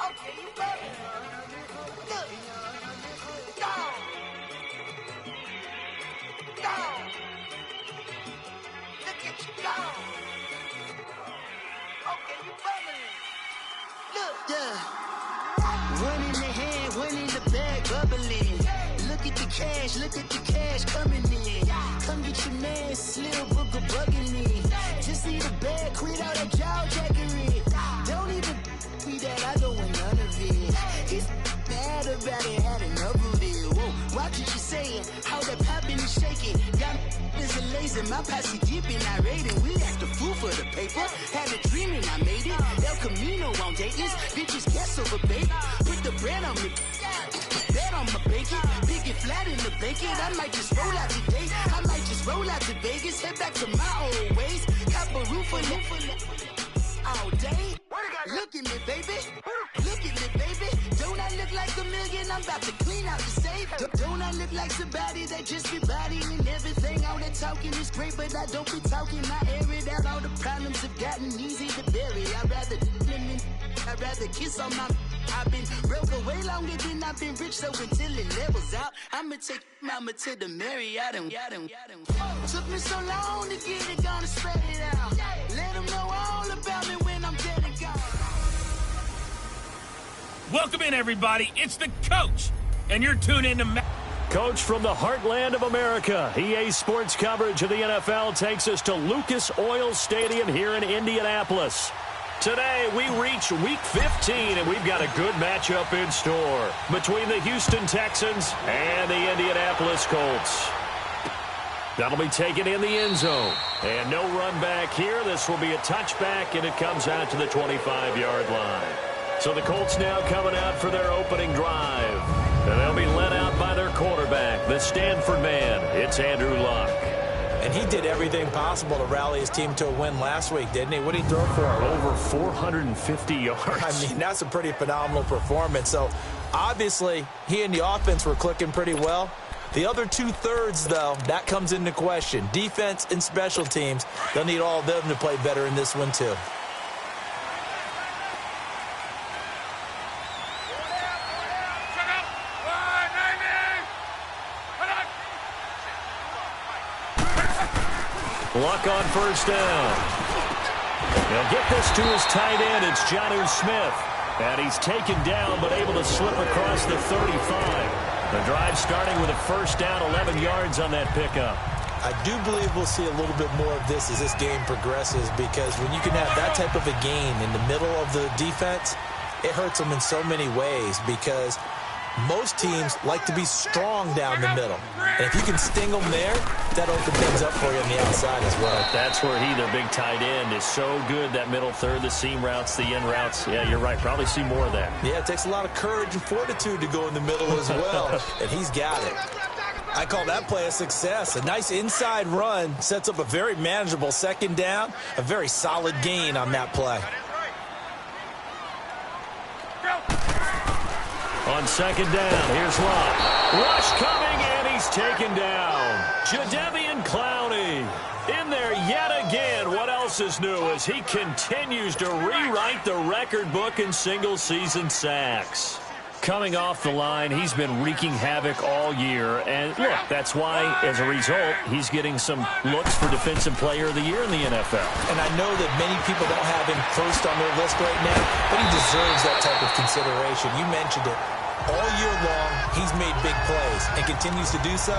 Okay, you better. Look. Go. Go. Look at you go. Okay, you bubbling. Look. Yeah. One in the hand, one in the bag, bubbling. Look at the cash coming in. Come get your man, Slim Booker bugging me. Just need a bag, quit all that jaw jackery. Don't even me that I don't want none of it. He's mad about it, had enough of it. Whoa, watch what you saying, how that poppin' and shaking. Got is a lazy, my posse deep and I raiding. We act a fool for the paper, had a dream and I made it. El Camino on Dayton's, bitches guess over baby. Put the bread on me, bet on my bacon. Big it flat in the bacon, I might just roll out today. I might just roll out to Vegas, head back to my old ways. Cop a roof for all day. Look at me, baby. Look at me, baby. Don't I look like a million? I'm about to clean out the safe. Don't I look like somebody that just be bodying everything? All that talking is great, but I don't be talking. I air it out. All the problems have gotten easy to bury. I'd rather kiss on my. I've been broke away longer than I've been rich, so until it levels out, I'ma take mama to the Marriott and took me so long to get it, gonna spread it out. Let them know all about me when I'm dead and gone. Welcome in, everybody. It's the coach, and you're tuned in to Coach from the heartland of America. EA Sports coverage of the NFL takes us to Lucas Oil Stadium here in Indianapolis. Today, we reach Week 15, and we've got a good matchup in store between the Houston Texans and the Indianapolis Colts. That'll be taken in the end zone. And no run back here. This will be a touchback, and it comes out to the 25-yard line. So the Colts now coming out for their opening drive. And they'll be led out by their quarterback, the Stanford man. It's Andrew Luck. And he did everything possible to rally his team to a win last week, didn't he? What did he throw for? Over 450 yards. I mean, that's a pretty phenomenal performance. So, obviously, he and the offense were clicking pretty well. The other two-thirds, though, that comes into question. Defense and special teams, they'll need all of them to play better in this one, too. Luck on first down. He'll get this to his tight end. It's Jonnu Smith. And he's taken down but able to slip across the 35. The drive starting with a first down, 11 yards on that pickup. I do believe we'll see a little bit more of this as this game progresses, because when you can have that type of a gain in the middle of the defense, it hurts them in so many ways, because most teams like to be strong down the middle. And if you can sting them there, that opens things up for you on the outside as well. That's where he, their big tight end, is so good, that middle third, the seam routes, the in routes. Yeah, you're right. Probably see more of that. Yeah, it takes a lot of courage and fortitude to go in the middle as well, and he's got it. I call that play a success. A nice inside run sets up a very manageable second down, a very solid gain on that play. On second down, here's Luck. Rush coming, and he's taken down. Jadeveon Clowney in there yet again. What else is new as he continues to rewrite the record book in single-season sacks? Coming off the line, he's been wreaking havoc all year. And, look, that's why, as a result, he's getting some looks for Defensive Player of the Year in the NFL. And I know that many people don't have him first on their list right now, but he deserves that type of consideration. You mentioned it. All year long, he's made big plays and continues to do so.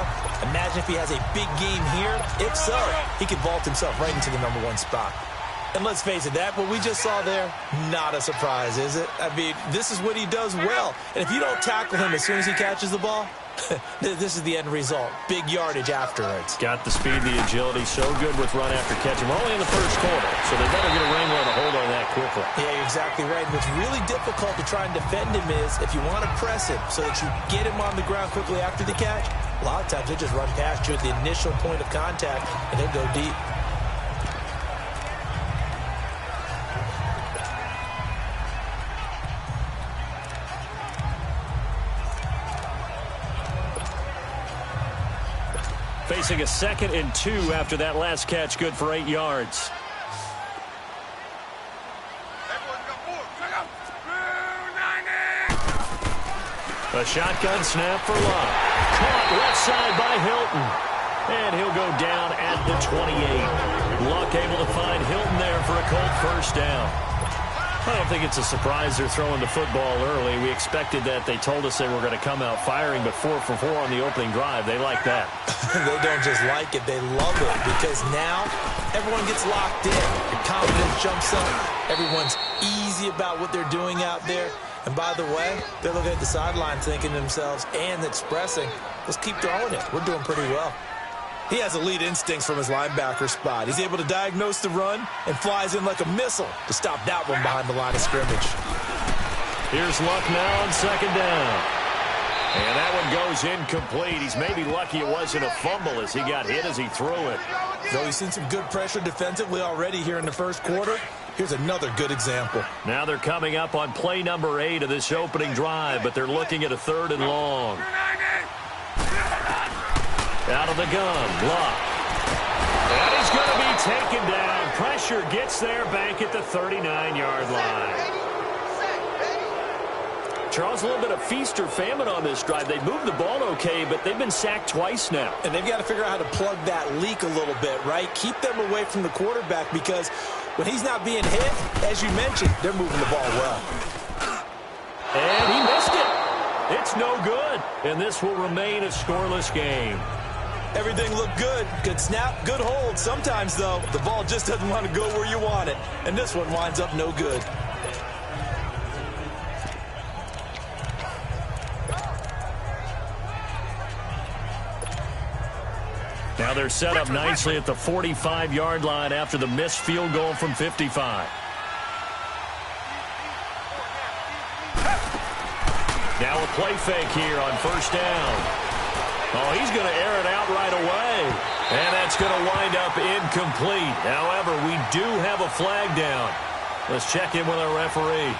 Imagine if he has a big game here. If so, he could vault himself right into the #1 spot. And let's face it, that what we just saw there, not a surprise, is it? I mean, this is what he does well. And if you don't tackle him as soon as he catches the ball, this is the end result. Big yardage afterwards. Got the speed, the agility, so good with run after catch. We're only in the first quarter, so they better get a wrangler and a hold on that quickly. Yeah, you're exactly right. And what's really difficult to try and defend him is if you want to press him so that you get him on the ground quickly after the catch, a lot of times they just run past you at the initial point of contact, and they'll go deep. Facing a 2nd and 2 after that last catch, good for 8 yards. Everyone A shotgun snap for Luck. Caught left side by Hilton. And he'll go down at the 28. Luck able to find Hilton there for a Colt first down. I don't think it's a surprise they're throwing the football early. We expected that. They told us they were going to come out firing, but 4 for 4 on the opening drive. They like that. They don't just like it. They love it because now everyone gets locked in. The confidence jumps up. Everyone's easy about what they're doing out there. And by the way, they're looking at the sideline thinking to themselves and expressing, let's keep throwing it. We're doing pretty well. He has elite instincts from his linebacker spot. He's able to diagnose the run and flies in like a missile to stop that one behind the line of scrimmage. Here's Luck now on second down. And that one goes incomplete. He's maybe lucky it wasn't a fumble as he got hit as he threw it. Though he's seen some good pressure defensively already here in the first quarter, here's another good example. Now they're coming up on play number 8 of this opening drive, but they're looking at a 3rd and long. Out of the gun, Luck. And he's going to be taken down. Pressure gets there back at the 39-yard line. Charles, a little bit of feast or famine on this drive. They moved the ball okay, but they've been sacked twice now. And they've got to figure out how to plug that leak a little bit, right? Keep them away from the quarterback because when he's not being hit, as you mentioned, they're moving the ball well. And he missed it. It's no good. And this will remain a scoreless game. Everything looked good. Good snap, good hold. Sometimes, though, the ball just doesn't want to go where you want it. And this one winds up no good. Now they're set up nicely at the 45-yard line after the missed field goal from 55. Now a play fake here on first down. Oh, he's going to air it out right away. And that's going to wind up incomplete. However, we do have a flag down. Let's check in with our referee.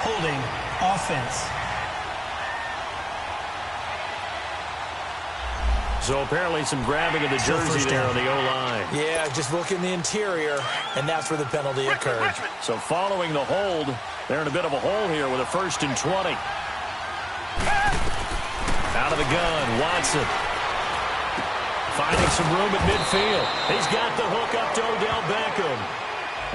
Holding offense. So apparently some grabbing of the jersey there on the O-line. Yeah, just look in the interior, and that's where the penalty occurred. So following the hold, they're in a bit of a hole here with a 1st and 20. Out of the gun, Watson. Finding some room at midfield. He's got the hook up to Odell Beckham.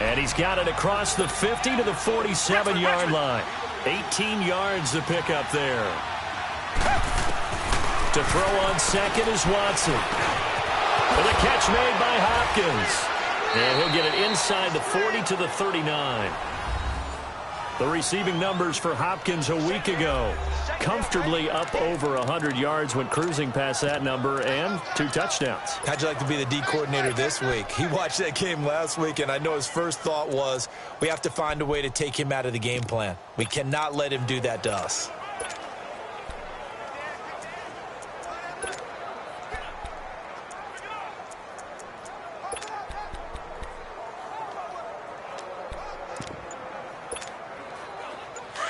And he's got it across the 50 to the 47-yard line. 18 yards to pick up there. To throw on second is Watson. With a catch made by Hopkins. And he'll get it inside the 40 to the 39. The receiving numbers for Hopkins a week ago. Comfortably up over 100 yards when cruising past that number and 2 touchdowns. How'd you like to be the D coordinator this week? He watched that game last week, and I know his first thought was, we have to find a way to take him out of the game plan. We cannot let him do that to us.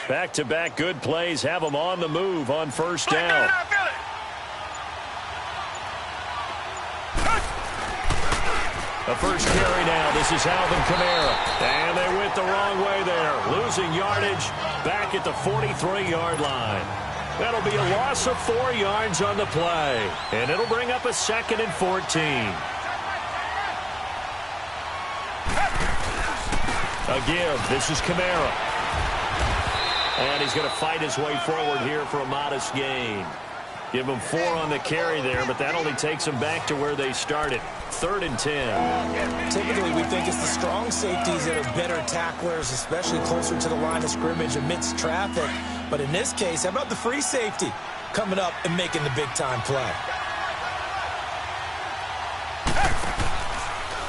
Back-to-back good plays have them on the move on first down. The first carry now. This is Alvin Kamara. And they went the wrong way there. Losing yardage back at the 43-yard line. That'll be a loss of 4 yards on the play. And it'll bring up a 2nd and 14. A give. This is Kamara. And he's going to fight his way forward here for a modest gain. Give him 4 on the carry there, but that only takes them back to where they started. 3rd and 10. Typically, we think it's the strong safeties that are better tacklers, especially closer to the line of scrimmage amidst traffic. But in this case, how about the free safety coming up and making the big-time play?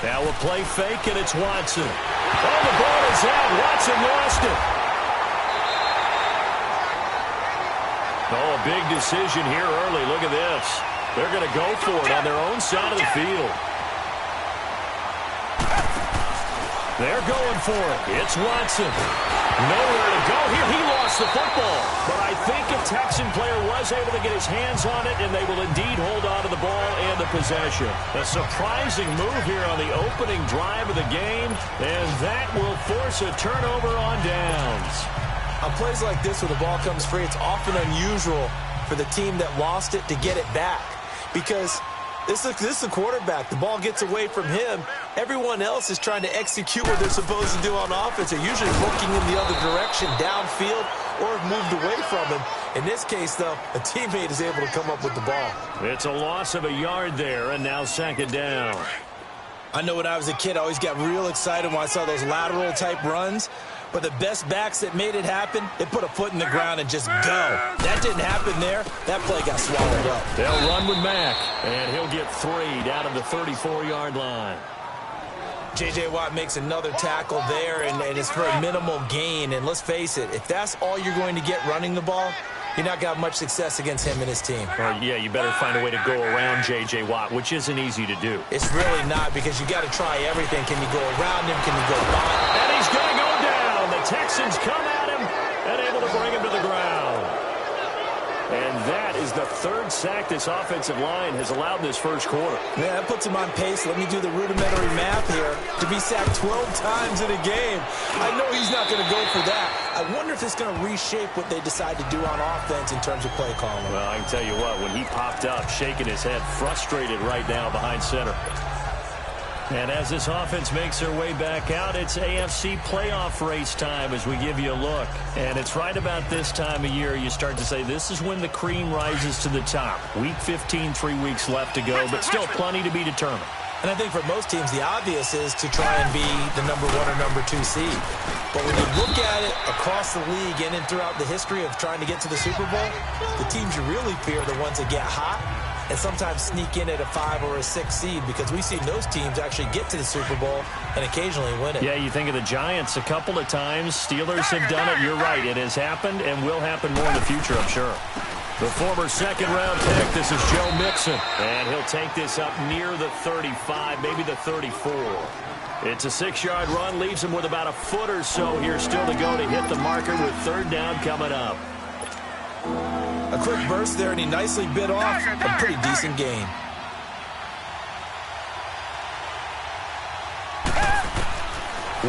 Now a play fake, and it's Watson. Oh, the ball is out. Watson lost it. Oh, a big decision here early. Look at this. They're going to go for it on their own side of the field. They're going for it. It's Watson. Nowhere to go here. He lost the football. But I think a Texan player was able to get his hands on it, and they will indeed hold on to the ball and the possession. A surprising move here on the opening drive of the game, and that will force a turnover on downs. On plays like this where the ball comes free, it's often unusual for the team that lost it to get it back. Because this is a quarterback. The ball gets away from him. Everyone else is trying to execute what they're supposed to do on offense. They're usually looking in the other direction, downfield, or have moved away from him. In this case, though, a teammate is able to come up with the ball. It's a loss of a yard there, and now second down. I know when I was a kid, I always got real excited when I saw those lateral-type runs. But the best backs that made it happen, they put a foot in the ground and just go. That didn't happen there. That play got swallowed up. They'll run with Mack, and he'll get 3 down at the 34-yard line. J.J. Watt makes another tackle there, and it's for a minimal gain. And let's face it, if that's all you're going to get running the ball, you're not going to have much success against him and his team. Yeah, you better find a way to go around J.J. Watt, which isn't easy to do. It's really not, because you got to try everything. Can you go around him? Can you go by? And he's going to go down. The Texans come at him and able to bring him to the ground. And that is the 3rd sack this offensive line has allowed in this first quarter. Yeah, that puts him on pace. Let me do the rudimentary math here. To be sacked 12 times in a game. I know he's not going to go for that. I wonder if it's going to reshape what they decide to do on offense in terms of play calling. Well, I can tell you what, when he popped up, shaking his head, frustrated right now behind center. And as this offense makes their way back out, it's AFC playoff race time as we give you a look. And it's right about this time of year you start to say this is when the cream rises to the top. Week 15, 3 weeks left to go, but still plenty to be determined. And I think for most teams, the obvious is to try and be the number 1 or number 2 seed. But when you look at it across the league and throughout the history of trying to get to the Super Bowl, the teams you really fear are the ones that get hot and sometimes sneak in at a 5 or a 6 seed, because we've seen those teams actually get to the Super Bowl and occasionally win it. Yeah, you think of the Giants a couple of times. Steelers have done it. You're right. It has happened and will happen more in the future, I'm sure. The former second-round pick, this is Joe Mixon. And he'll take this up near the 35, maybe the 34. It's a 6-yard run, leaves him with about a foot or so here still to go to hit the marker with 3rd down coming up. A quick burst there, and he nicely bit off a pretty decent gain.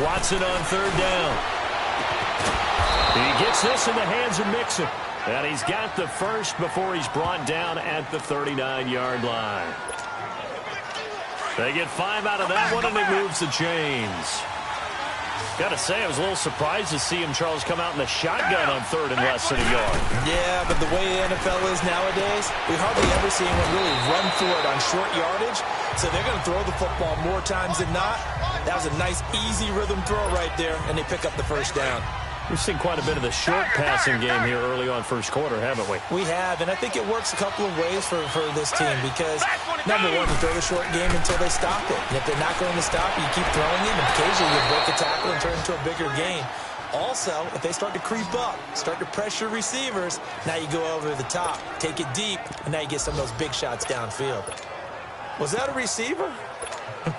Watson on 3rd down. He gets this in the hands of Mixon. And he's got the first before he's brought down at the 39-yard line. They get 5 out of that one, and it moves the chains. Got to say, I was a little surprised to see him, Charles, come out in the shotgun on 3rd and less than a yard. Yeah, but the way the NFL is nowadays, we hardly ever see anyone really run for it on short yardage. So they're going to throw the football more times than not. That was a nice, easy rhythm throw right there, and they pick up the first down. We've seen quite a bit of the short passing game here early on first quarter, haven't we? We have, and I think it works a couple of ways for this team because, number one, you throw the short game until they stop it. And if they're not going to stop it, you keep throwing it, and occasionally you break a tackle and turn it into a bigger gain. Also, if they start to creep up, start to pressure receivers, now you go over the top, take it deep, and now you get some of those big shots downfield. Was that a receiver?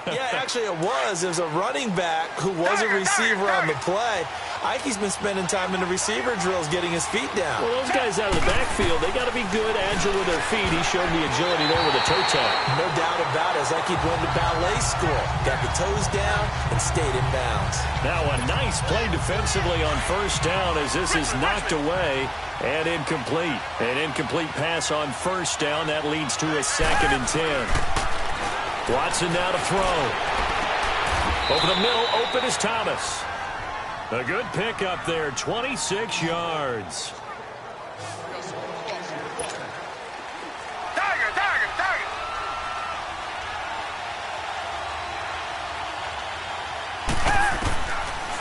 Yeah, actually it was. It was a running back who was a receiver on the play. Ike's been spending time in the receiver drills getting his feet down. Well, those guys out of the backfield, they got to be good, agile with their feet. He showed the agility there with a toe tap. No doubt about it. As Ike went to ballet school, got the toes down and stayed in bounds. Now a nice play defensively on 1st down as this is knocked away and incomplete. An incomplete pass on 1st down. That leads to a 2nd and 10. Watson now to throw. Over the middle, open is Thomas. A good pick up there, 26 yards.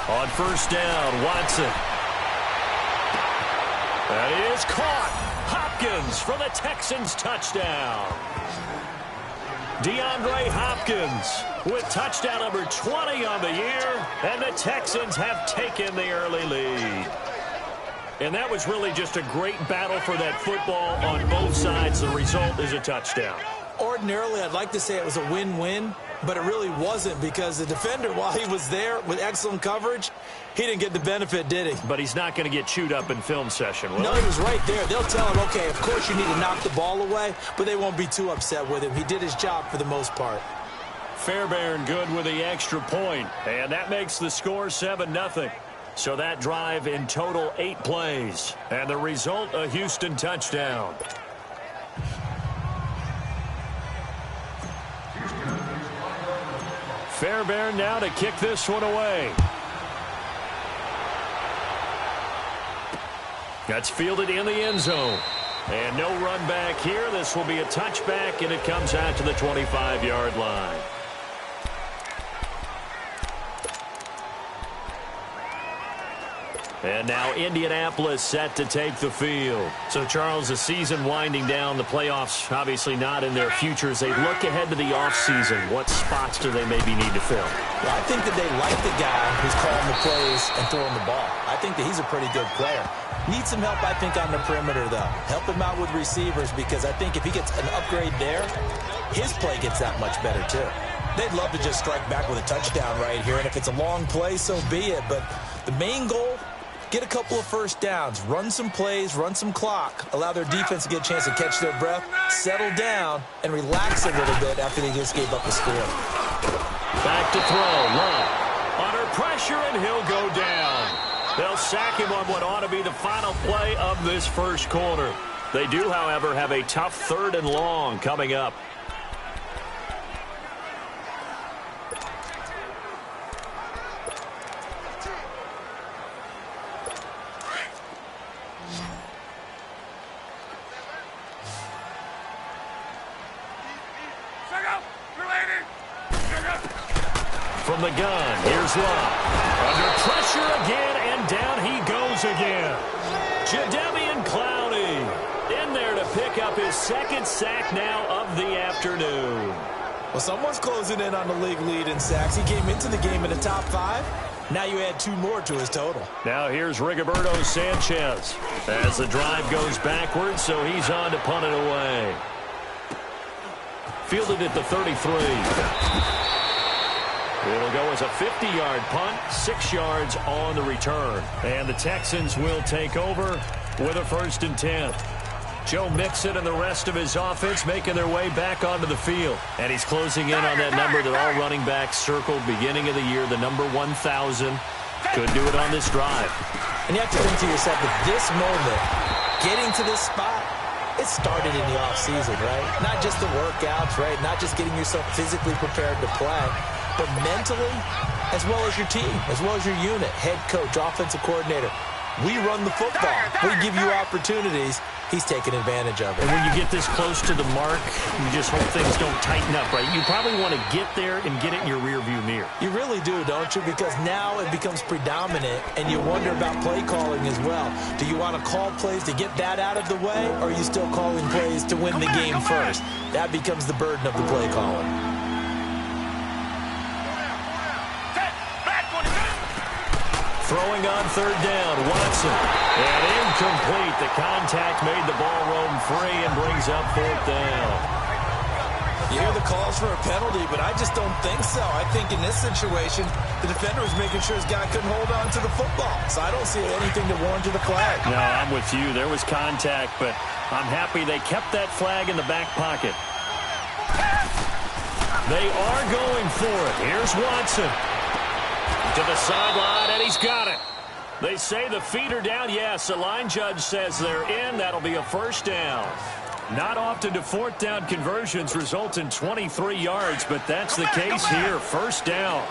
On 1st down, Watson. That is caught. Hopkins for the Texans touchdown. DeAndre Hopkins with touchdown number 20 on the year, and the Texans have taken the early lead. And that was really just a great battle for that football on both sides. The result is a touchdown. Ordinarily, I'd like to say it was a win-win, but it really wasn't because the defender, while he was there with excellent coverage, he didn't get the benefit, did he? But he's not going to get chewed up in film session, will No, he? he was right there. They'll tell him, okay, of course you need to knock the ball away, but they won't be too upset with him. He did his job for the most part. Fairbairn good with the extra point, and that makes the score 7-0. So that drive in total 8 plays. And the result, a Houston touchdown. Fairbairn now to kick this one away. That's fielded in the end zone. And no run back here. This will be a touchback, and it comes out to the 25-yard line. And now Indianapolis set to take the field. So, Charles, the season winding down, the playoffs obviously not in their futures. They look ahead to the offseason. What spots do they maybe need to fill? Well, I think that they like the guy who's calling the plays and throwing the ball. I think that he's a pretty good player. Needs some help, I think, on the perimeter, though. Help him out with receivers, because I think if he gets an upgrade there, his play gets that much better, too. They'd love to just strike back with a touchdown right here, and if it's a long play, so be it. But the main goal, get a couple of first downs, run some plays, run some clock, allow their defense to get a chance to catch their breath, settle down, and relax a little bit after they just gave up a score. Back to throw. Love under pressure, and he'll go down. They'll sack him on what ought to be the final play of this first quarter. They do, however, have a tough 3rd and long coming up. From the gun, here's Love. Under pressure again, and down he goes again. Jadeveon Clowney in there to pick up his 2nd sack now of the afternoon. Well, someone's closing in on the league lead in sacks. He came into the game in the top 5. Now you add 2 more to his total. Now here's Rigoberto Sanchez as the drive goes backwards, so he's on to punt it away. Fielded at the 33. It'll go as a 50-yard punt, 6 yards on the return. And the Texans will take over with a 1st and 10. Joe Mixon and the rest of his offense making their way back onto the field. And he's closing in on that number that all running backs circled beginning of the year, the number 1,000. Could do it on this drive. And you have to think to yourself, at this moment, getting to this spot, it started in the offseason, right? Not just the workouts, right? Not just getting yourself physically prepared to play, but mentally, as well as your team, as well as your unit, head coach, offensive coordinator. We run the football. We give you opportunities. He's taking advantage of it. And when you get this close to the mark, you just hope things don't tighten up, right? You probably want to get there and get it in your rearview mirror. You really do, don't you? Because now it becomes predominant, and you wonder about play calling as well. Do you want to call plays to get that out of the way, or are you still calling plays to win the game first? That becomes the burden of the play calling. Throwing on 3rd down, Watson. And incomplete. The contact made the ball roam free and brings up 4th down. You hear the calls for a penalty, but I just don't think so. I think in this situation, the defender was making sure his guy couldn't hold on to the football. So I don't see anything to warrant a flag. No, I'm with you. There was contact, but I'm happy they kept that flag in the back pocket. They are going for it. Here's Watson. To the sideline, and he's got it. They say the feet are down. Yes, the line judge says they're in. That'll be a 1st down. Not often do 4th down conversions result in 23 yards, but that's the case here. 1st down.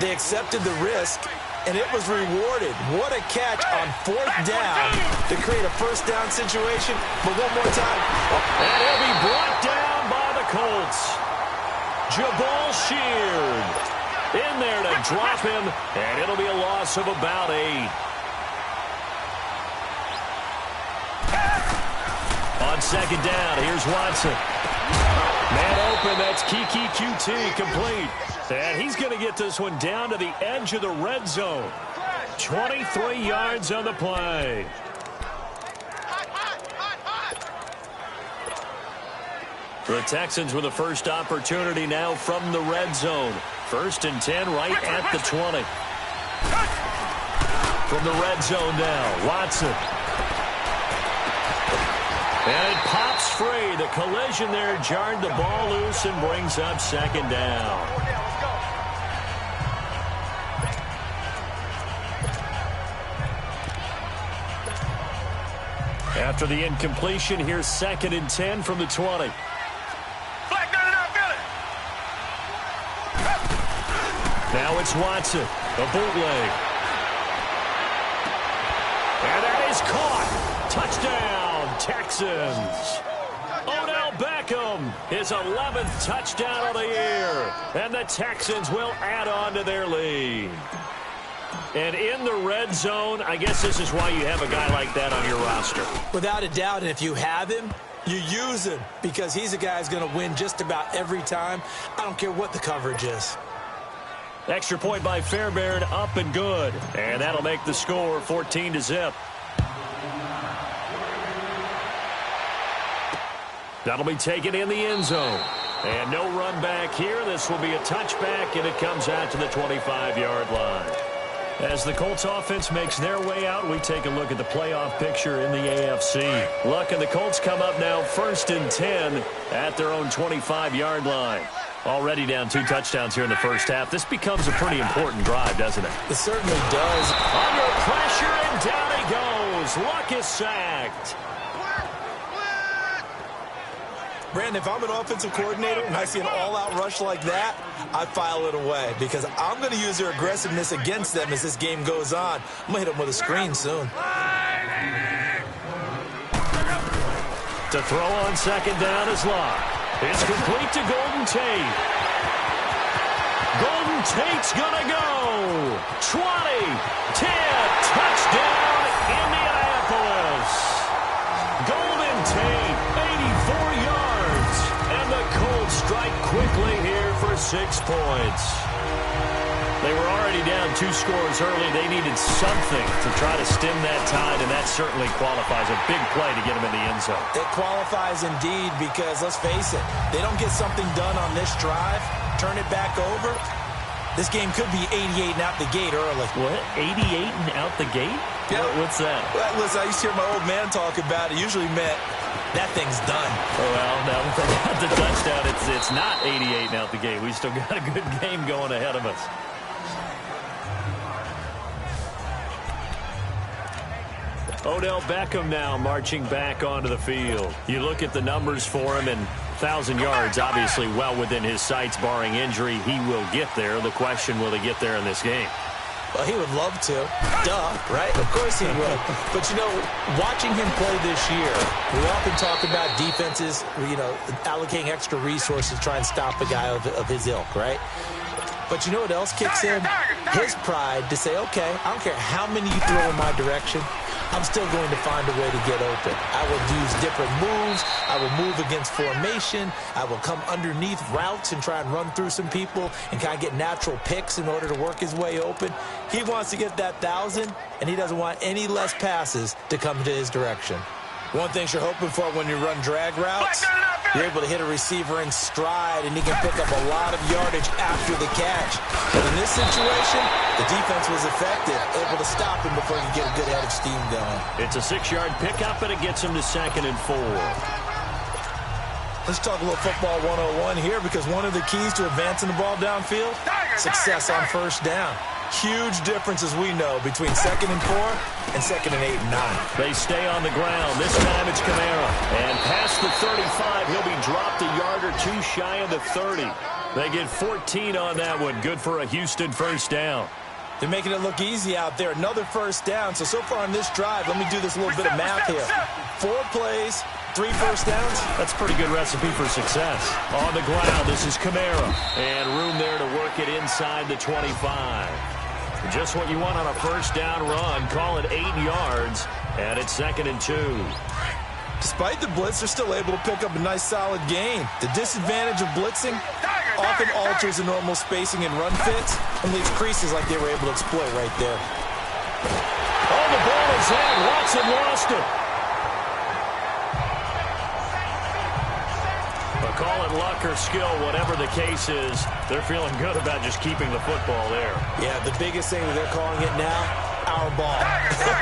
They accepted the risk, and it was rewarded. What a catch on 4th down to create a 1st down situation. But one more time. And he'll be brought down by the Colts. Jabal Sheard in there to drop him, and it'll be a loss of about 8. On 2nd down, here's Watson. Man open, that's Kiki QT complete. And he's going to get this one down to the edge of the red zone. 23 yards on the play. The Texans with the first opportunity now from the red zone. 1st and 10 right at the 20. From the red zone now, Watson. And it pops free. The collision there jarred the ball loose and brings up 2nd down. After the incompletion, here's 2nd and 10 from the 20. Now it's Watson, a bootleg. And that is caught. Touchdown, Texans. Odell Beckham, his 11th touchdown of the year. And the Texans will add on to their lead. And in the red zone, I guess this is why you have a guy like that on your roster. Without a doubt, and if you have him, you use him because he's a guy who's going to win just about every time. I don't care what the coverage is. Extra point by Fairbairn, up and good. And that'll make the score 14-0. That'll be taken in the end zone. And no run back here. This will be a touchback, and it comes out to the 25-yard line. As the Colts offense makes their way out, we take a look at the playoff picture in the AFC. Luck and the Colts come up now 1st and 10 at their own 25-yard line. Already down 2 touchdowns here in the first half. This becomes a pretty important drive, doesn't it? It certainly does. Under pressure, and down he goes. Luck is sacked. Brandon, if I'm an offensive coordinator and I see an all-out rush like that, I file it away because I'm going to use their aggressiveness against them as this game goes on. I'm going to hit them with a screen soon. To throw on 2nd down is Locke. It's complete to Golden Tate. Golden Tate's going to go. 20, 10, touchdown, Indianapolis. Golden Tate, 84 yards. And the Colts strike quickly here for 6 points. They were already down 2 scores early. They needed something to try to stem that tide, and that certainly qualifies. A big play to get them in the end zone. It qualifies indeed because, let's face it, they don't get something done on this drive, turn it back over, this game could be 88 and out the gate early. What? 88 and out the gate? Yeah. What's that? Well, listen, I used to hear my old man talk about it. Usually meant that thing's done. Well, now if they got the touchdown, it's not 88 and out the gate. We still got a good game going ahead of us. Odell Beckham now marching back onto the field. You look at the numbers for him, and 1,000 yards, obviously well within his sights, barring injury. He will get there. The question, will he get there in this game? Well, he would love to. Duh, right? Of course he would. But, you know, watching him play this year, we often talk about defenses, you know, allocating extra resources to try and stop a guy of his ilk, right? But you know what else kicks in? His pride to say, okay, I don't care how many you throw in my direction, I'm still going to find a way to get open. I will use different moves. I will move against formation. I will come underneath routes and try and run through some people and kind of get natural picks in order to work his way open. He wants to get that 1,000, and he doesn't want any less passes to come to his direction. One thing you're hoping for when you run drag routes, you're able to hit a receiver in stride, and he can pick up a lot of yardage after the catch. But in this situation, the defense was effective, able to stop him before he could get a good head of steam going. It's a 6-yard pickup, and it gets him to 2nd and 4. Let's talk a little football 101 here, because one of the keys to advancing the ball downfield, success on first down. Huge difference, as we know, between 2nd and 4 and 2nd and 8 and 9. They stay on the ground. This time it's Kamara. And past the 35, he'll be dropped a yard or 2 shy of the 30. They get 14 on that one. Good for a Houston first down. They're making it look easy out there. Another first down. So far on this drive, let me do this little bit of math here. 4 plays, 3 first downs. That's a pretty good recipe for success. On the ground, this is Kamara. And room there to work it inside the 25. Just what you want on a first down run. Call it 8 yards, and it's 2nd and 2. Despite the blitz, they're still able to pick up a nice solid gain. The disadvantage of blitzing often alters the normal spacing and run fits and leaves creases like they were able to exploit right there. Oh, the ball is in. Watson lost it. Call it luck or skill, whatever the case is, they're feeling good about just keeping the football there. Yeah, the biggest thing that they're calling it now, our ball.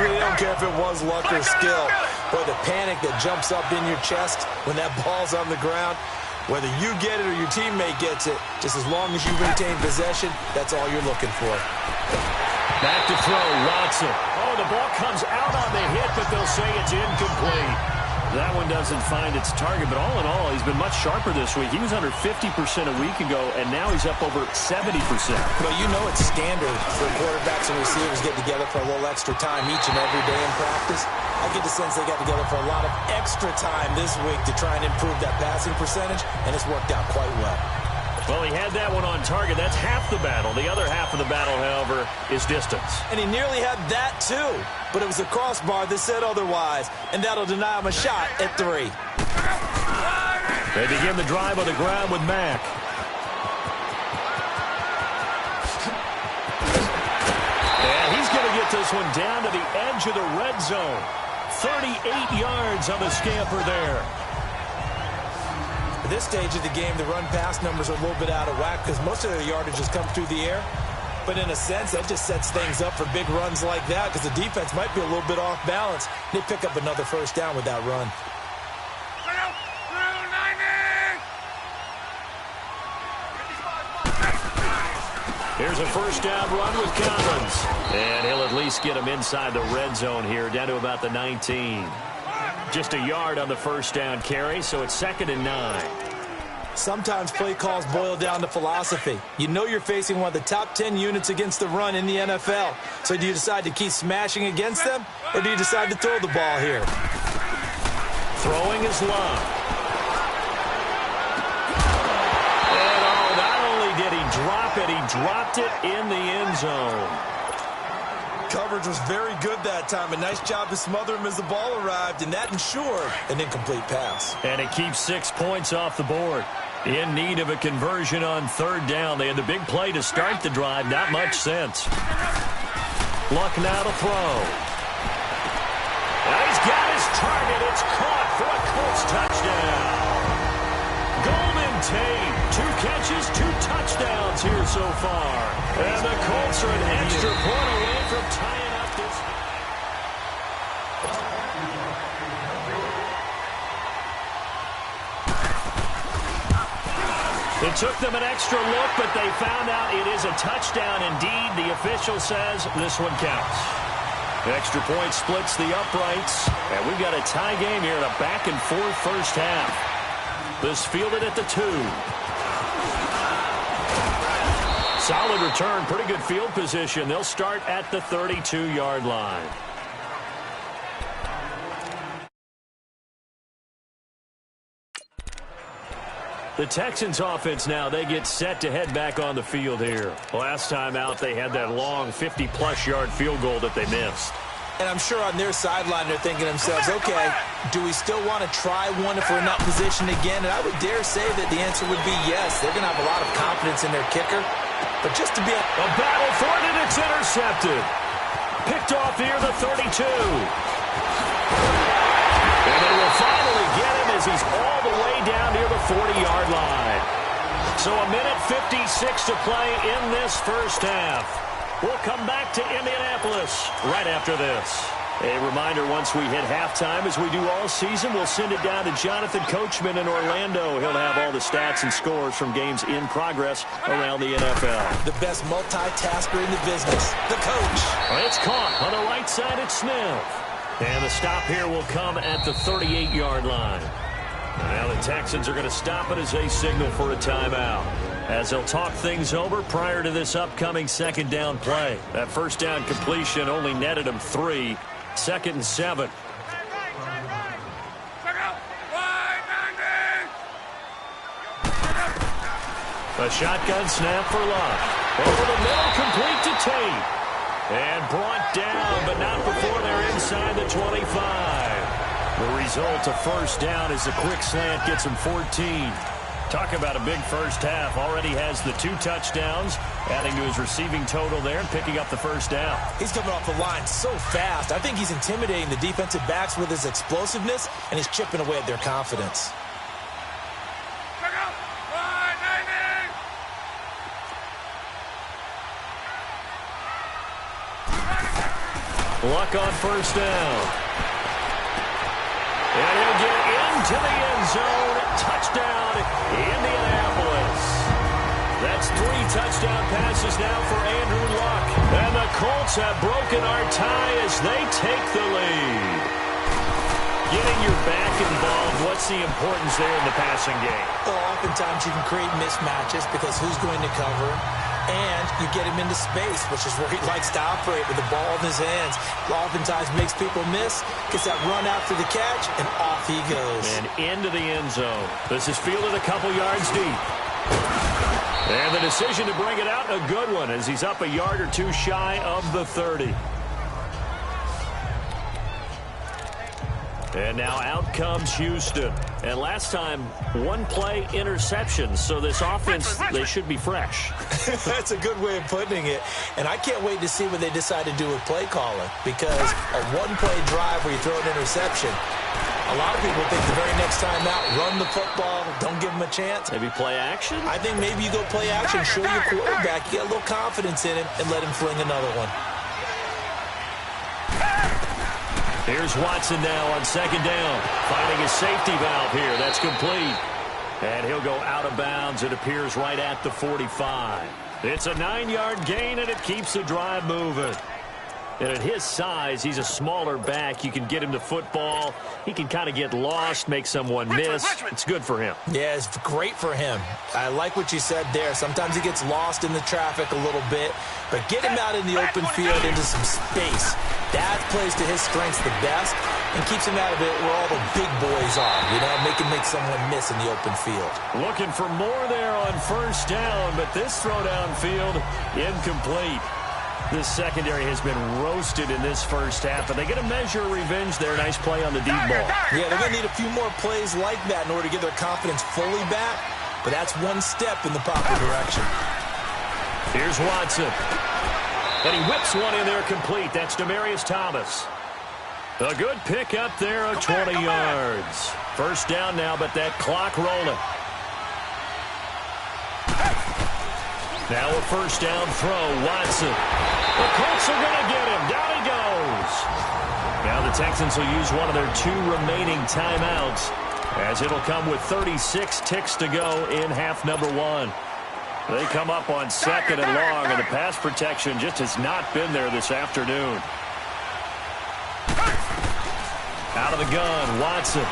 They don't care if it was luck or skill. Boy, the panic that jumps up in your chest when that ball's on the ground, whether you get it or your teammate gets it, just as long as you retain possession, that's all you're looking for. Back to throw, Watson. Oh, the ball comes out on the hit, but they'll say it's incomplete. That one doesn't find its target, but all in all, he's been much sharper this week. He was under 50% a week ago, and now he's up over 70%. Well, you know it's standard for quarterbacks and receivers get together for a little extra time each and every day in practice. I get the sense they got together for a lot of extra time this week to try and improve that passing percentage, and it's worked out quite well. Well, he had that one on target. That's half the battle. The other half of the battle, however, is distance. And he nearly had that, too. But it was the crossbar that said otherwise, and that'll deny him a shot at 3. They begin the drive on the ground with Mack. And he's going to get this one down to the edge of the red zone. 38 yards on the scamper there. At this stage of the game, the run-pass numbers are a little bit out of whack because most of their yardage has come through the air. But in a sense, that just sets things up for big runs like that because the defense might be a little bit off balance. They pick up another first down with that run. Here's a first down run with Collins. And he'll at least get him inside the red zone here, down to about the 19. Just a yard on the first down carry, so it's 2nd and 9. Sometimes play calls boil down to philosophy. You know you're facing one of the top 10 units against the run in the NFL. So do you decide to keep smashing against them, or do you decide to throw the ball here? Throwing is Love. And not only did he drop it, he dropped it in the end zone. Coverage was very good that time. A nice job to smother him as the ball arrived, and that ensured an incomplete pass. And it keeps 6 points off the board. In need of a conversion on 3rd down. They had the big play to start the drive. Not much sense. Luck now to throw. Now he's got his target. It's caught for a Colts touchdown. Golden Tate. 2 catches, 2 touchdowns here so far. And the Colts are an extra point away from tying up this. It took them an extra look, but they found out it is a touchdown indeed. The official says this one counts. The extra point splits the uprights, and we've got a tie game here in a back-and-forth first half. This fielded at the 2. Solid return, pretty good field position. They'll start at the 32-yard line. The Texans offense now, they get set to head back on the field here. Last time out, they had that long 50-plus yard field goal that they missed. And I'm sure on their sideline they're thinking to themselves, okay, do we still want to try one if we're in that position again? And I would dare say that the answer would be yes. They're going to have a lot of confidence in their kicker. But just to be a battle for it, and it's intercepted. Picked off here, the 32. And they will finally get him as he's all the way down near the 40-yard line. So a minute 56 to play in this first half. We'll come back to Indianapolis right after this. A reminder, once we hit halftime, as we do all season, we'll send it down to Jonathan Coachman in Orlando. He'll have all the stats and scores from games in progress around the NFL. The best multitasker in the business, the coach. It's caught on the right side at Smith. And the stop here will come at the 38-yard line. Now the Texans are going to stop it as they signal for a timeout, as they'll talk things over prior to this upcoming second down play. That first down completion only netted them 3. 2nd and 7. A shotgun snap for Love. Over the middle, complete to Tate. And brought down, but not before they're inside the 25. The result of first down is a quick slant gets him 14. Talk about a big first half. Already has the 2 touchdowns, adding to his receiving total there and picking up the first down. He's coming off the line so fast. I think he's intimidating the defensive backs with his explosiveness, and he's chipping away at their confidence. Luck on first down. And he'll get into the end zone. Touchdown, Indianapolis. That's 3 touchdown passes now for Andrew Luck. And the Colts have broken our tie as they take the lead. Getting your back involved, what's the importance there in the passing game? Well, oftentimes you can create mismatches because who's going to cover him? And you get him into space, which is where he likes to operate with the ball in his hands. Oftentimes makes people miss, gets that run after the catch, and off he goes. And into the end zone. This is fielded a couple yards deep. And the decision to bring it out, a good one, as he's up a yard or two shy of the 30. And now out comes Houston. And last time, 1-play interception. So this offense, they should be fresh. That's a good way of putting it. And I can't wait to see what they decide to do with play calling. Because a 1-play drive where you throw an interception, a lot of people think the very next time out, run the football, don't give them a chance. Maybe play action? I think maybe you go play action, show your quarterback, you get a little confidence in him, and let him fling another one. Here's Watson now on second down. Finding his safety valve here. That's complete. And he'll go out of bounds. It appears right at the 45. It's a 9-yard gain, and it keeps the drive moving. And at his size, he's a smaller back. You can get him to football. He can kind of get lost, make someone miss. It's good for him. Yeah, it's great for him. I like what you said there. Sometimes he gets lost in the traffic a little bit, but get him out in the open field into some space. That plays to his strengths the best and keeps him out of it where all the big boys are, you know, make someone miss in the open field. Looking for more there on first down, but this throw downfield incomplete. This secondary has been roasted in this first half, but they get a measure of revenge there. Nice play on the deep ball. Yeah, they're going to need a few more plays like that in order to get their confidence fully back, but that's one step in the proper direction. Here's Watson. And he whips one in there complete. That's Demaryius Thomas. A good pick up there of 20 yards. First down now, but that clock rolling. Now a first down throw, Watson. The Colts are going to get him. Down he goes. Now the Texans will use one of their 2 remaining timeouts, as it'll come with 36 ticks to go in half number 1. They come up on second and long, and the pass protection just has not been there this afternoon. Out of the gun, Watson.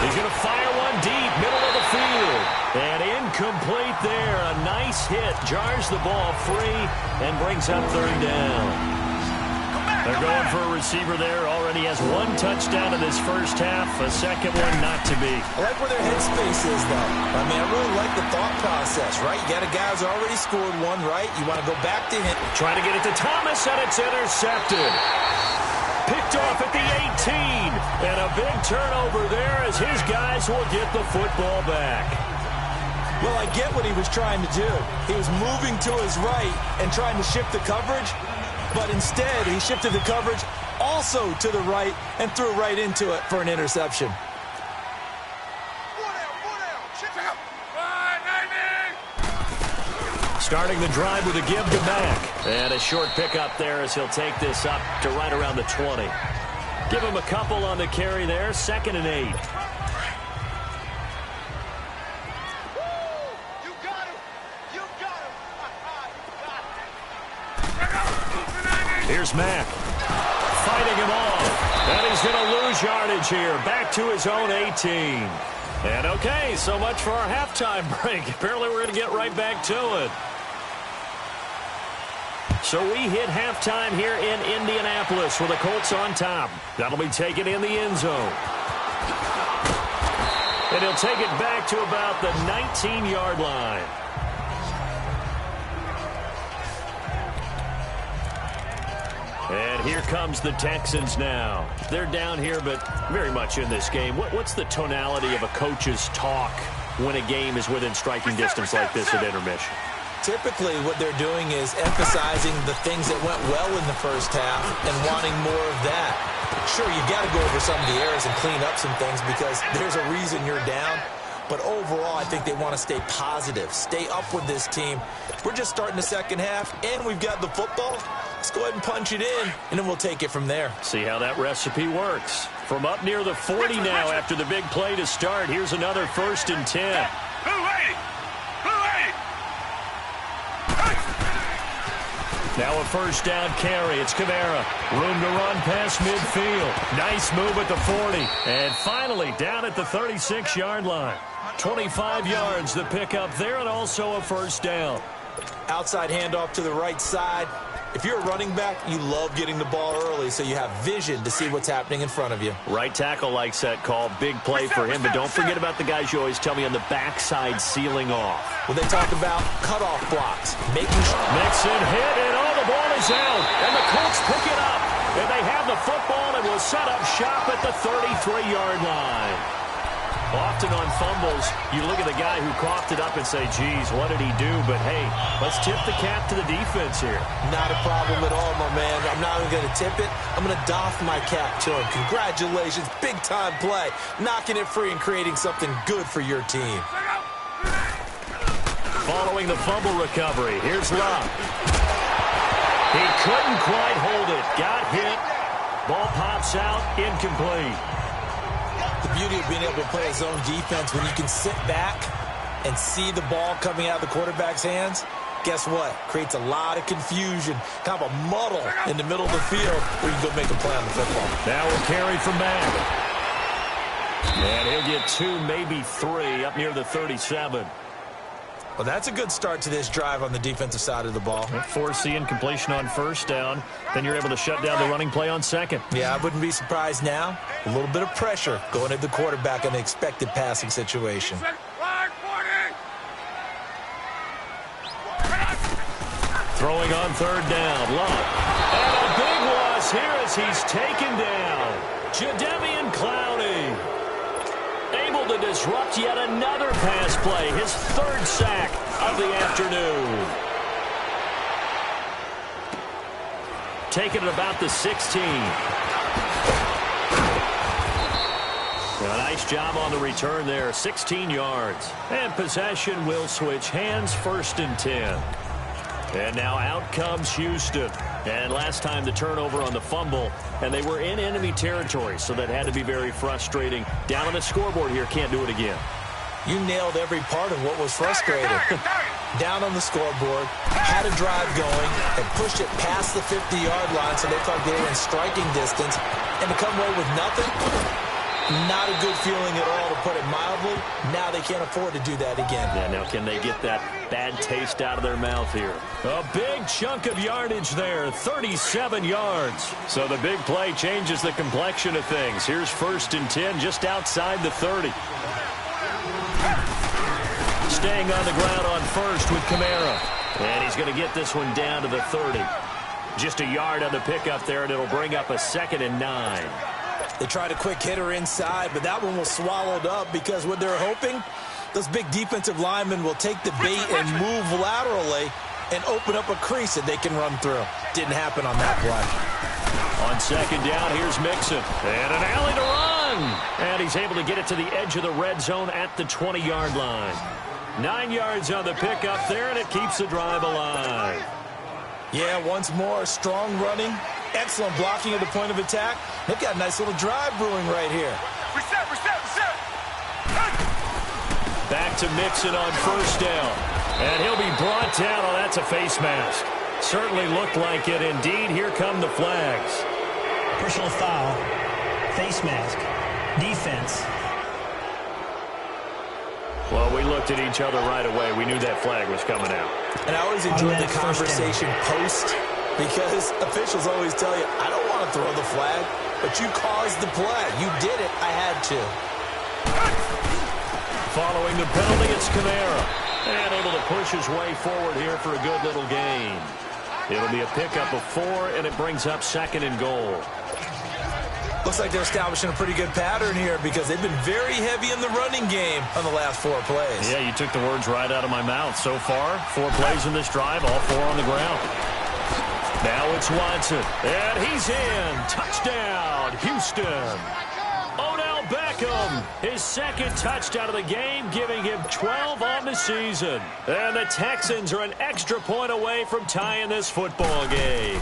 He's going to fire one deep, middle of the field. And incomplete there. A nice hit. Jars the ball free and brings up third down. They're going for a receiver there. Already has 1 touchdown in this first half. A second one not to be. I like where their headspace is, though. I mean, I really like the thought process, right? You got a guy who's already scored one, right? You want to go back to him. Trying to get it to Thomas, and it's intercepted. Picked off at the 18. And a big turnover there as his guys will get the football back. Well, I get what he was trying to do. He was moving to his right and trying to shift the coverage, but instead he shifted the coverage also to the right and threw right into it for an interception. Starting the drive with a give to Mack. And a short pickup there as he'll take this up to right around the 20. Give him a couple on the carry there. 2nd and 8. Here's Mack. Fighting him off. And he's going to lose yardage here. Back to his own 18. And okay, so much for our halftime break. Apparently we're going to get right back to it. So we hit halftime here in Indianapolis with the Colts on top. That'll be taken in the end zone. And he'll take it back to about the 19-yard line. And here comes the Texans now. They're down here, but very much in this game. What's the tonality of a coach's talk when a game is within striking distance like this at intermission? Typically, what they're doing is emphasizing the things that went well in the first half and wanting more of that. Sure, you got to go over some of the errors and clean up some things because there's a reason you're down. But overall, I think they want to stay positive, stay up with this team. We're just starting the second half, and we've got the football. Let's go ahead and punch it in, and then we'll take it from there. See how that recipe works. From up near the 40 now after the big play to start. Here's another 1st and 10. Now a first down carry. It's Kamara. Room to run past midfield. Nice move at the 40. And finally down at the 36-yard line. 25 yards the pickup there, and also a first down. Outside handoff to the right side. If you're a running back, you love getting the ball early so you have vision to see what's happening in front of you. Right tackle likes that call. Big play for him, but don't forget about the guys you always tell me on the backside sealing off. Well, they talk about cutoff blocks, making sure. Mixon hit, and the ball is out. And the Colts pick it up. And they have the football and will set up shop at the 33-yard line. Often on fumbles, you look at the guy who coughed it up and say, geez, what did he do? But, hey, let's tip the cap to the defense here. Not a problem at all, my man. I'm not even going to tip it. I'm going to doff my cap to him. Congratulations. Big-time play. Knocking it free and creating something good for your team. Following the fumble recovery, here's Love. He couldn't quite hold it. Got hit. Ball pops out. Incomplete. The beauty of being able to play his own defense when you can sit back and see the ball coming out of the quarterback's hands, guess what? Creates a lot of confusion, kind of a muddle in the middle of the field where you can go make a play on the football. Now we'll carry from Mack. And he'll get 2, maybe 3 up near the 37. Well, that's a good start to this drive on the defensive side of the ball. Force the incompletion on first down. Then you're able to shut down the running play on second. Yeah, I wouldn't be surprised now. A little bit of pressure going at the quarterback in the expected passing situation. Throwing on third down. Love. And a big loss here as he's taken down. Jadeveon Clowney. Able to disrupt yet another pass play. His 3rd sack of the afternoon. Taking it about the 16. A nice job on the return there. 16 yards. And possession will switch hands, 1st and 10. And now out comes Houston. And last time the turnover on the fumble, and they were in enemy territory, so that had to be very frustrating. Down on the scoreboard here, can't do it again. You nailed every part of what was frustrating. Down on the scoreboard, had a drive going, and pushed it past the 50-yard line so they thought they were in striking distance, and to come away with nothing, not a good feeling at all, to put it mildly. Now they can't afford to do that again. Yeah, now can they get that bad taste out of their mouth here? A big chunk of yardage there, 37 yards. So the big play changes the complexion of things. Here's 1st and 10 just outside the 30. Staying on the ground on first with Kamara. And he's going to get this one down to the 30. Just a yard on the pickup there, and it'll bring up a 2nd and 9. They tried a quick hitter inside, but that one was swallowed up because what they're hoping, those big defensive linemen will take the bait and move laterally and open up a crease that they can run through. Didn't happen on that play. On 2nd down, here's Mixon. And an alley to run. And he's able to get it to the edge of the red zone at the 20-yard line. 9 yards on the pickup there, and it keeps the drive alive. Yeah, once more, strong running. Excellent blocking at the point of attack. They've got a nice little drive brewing right here. Reset. Back to Mixon on 1st down. And he'll be brought down. Oh, that's a face mask. Certainly looked like it. Indeed, here come the flags. Personal foul. Face mask. Defense. Well, we looked at each other right away. We knew that flag was coming out. And I always enjoy the conversation post, because officials always tell you, I don't want to throw the flag, but you caused the play. You did it. I had to. Following the penalty, it's Kamara. And able to push his way forward here for a good little gain. It'll be a pickup of 4, and it brings up 2nd and goal. Looks like they're establishing a pretty good pattern here because they've been very heavy in the running game on the last 4 plays. Yeah, you took the words right out of my mouth. So far, 4 plays in this drive, all 4 on the ground. Now it's Watson, and he's in. Touchdown, Houston. Odell Beckham, his 2nd touchdown of the game, giving him 12 on the season. And the Texans are an extra point away from tying this football game.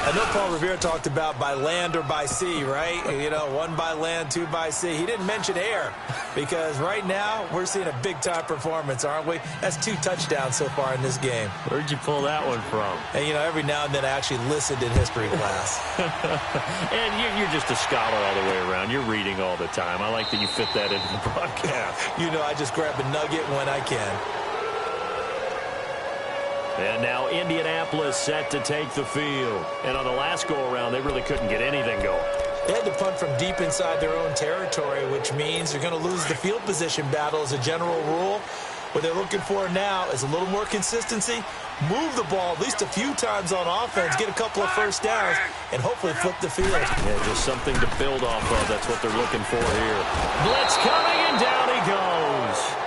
I know Paul Revere talked about by land or by sea, right? You know, 1 by land, 2 by sea. He didn't mention air. Because right now, we're seeing a big-time performance, aren't we? That's 2 touchdowns so far in this game. Where'd you pull that one from? And, you know, every now and then I actually listened in history class. And you're just a scholar all the way around. You're reading all the time. I like that you fit that into the broadcast. You know, I just grab a nugget when I can. And now Indianapolis set to take the field. And on the last go-around, they really couldn't get anything going. They had to punt from deep inside their own territory, which means you're going to lose the field position battle as a general rule. What they're looking for now is a little more consistency, move the ball at least a few times on offense, get a couple of first downs, and hopefully flip the field. Yeah, just something to build off of. That's what they're looking for here. Blitz coming, and down he goes.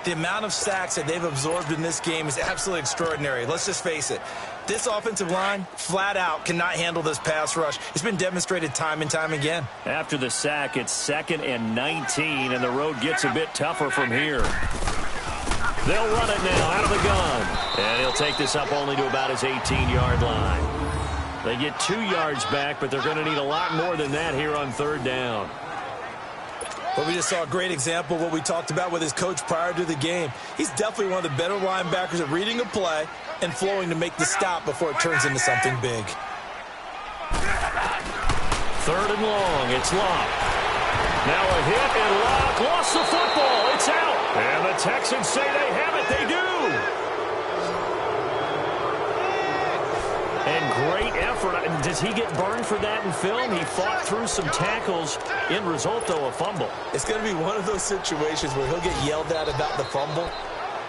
The amount of sacks that they've absorbed in this game is absolutely extraordinary. Let's just face it. This offensive line, flat out, cannot handle this pass rush. It's been demonstrated time and time again. After the sack, it's 2nd and 19, and the road gets a bit tougher from here. They'll run it now out of the gun. And he'll take this up only to about his 18-yard line. They get 2 yards back, but they're going to need a lot more than that here on 3rd down. Well, we just saw a great example of what we talked about with his coach prior to the game. He's definitely one of the better linebackers at reading a play and flowing to make the stop before it turns into something big. 3rd and long. It's Locke. Now a hit, and Locke lost the football. It's out. And the Texans say they have it. They do. And great effort. Does he get burned for that in film? He fought through some tackles. End result, though, a fumble. It's going to be one of those situations where he'll get yelled at about the fumble,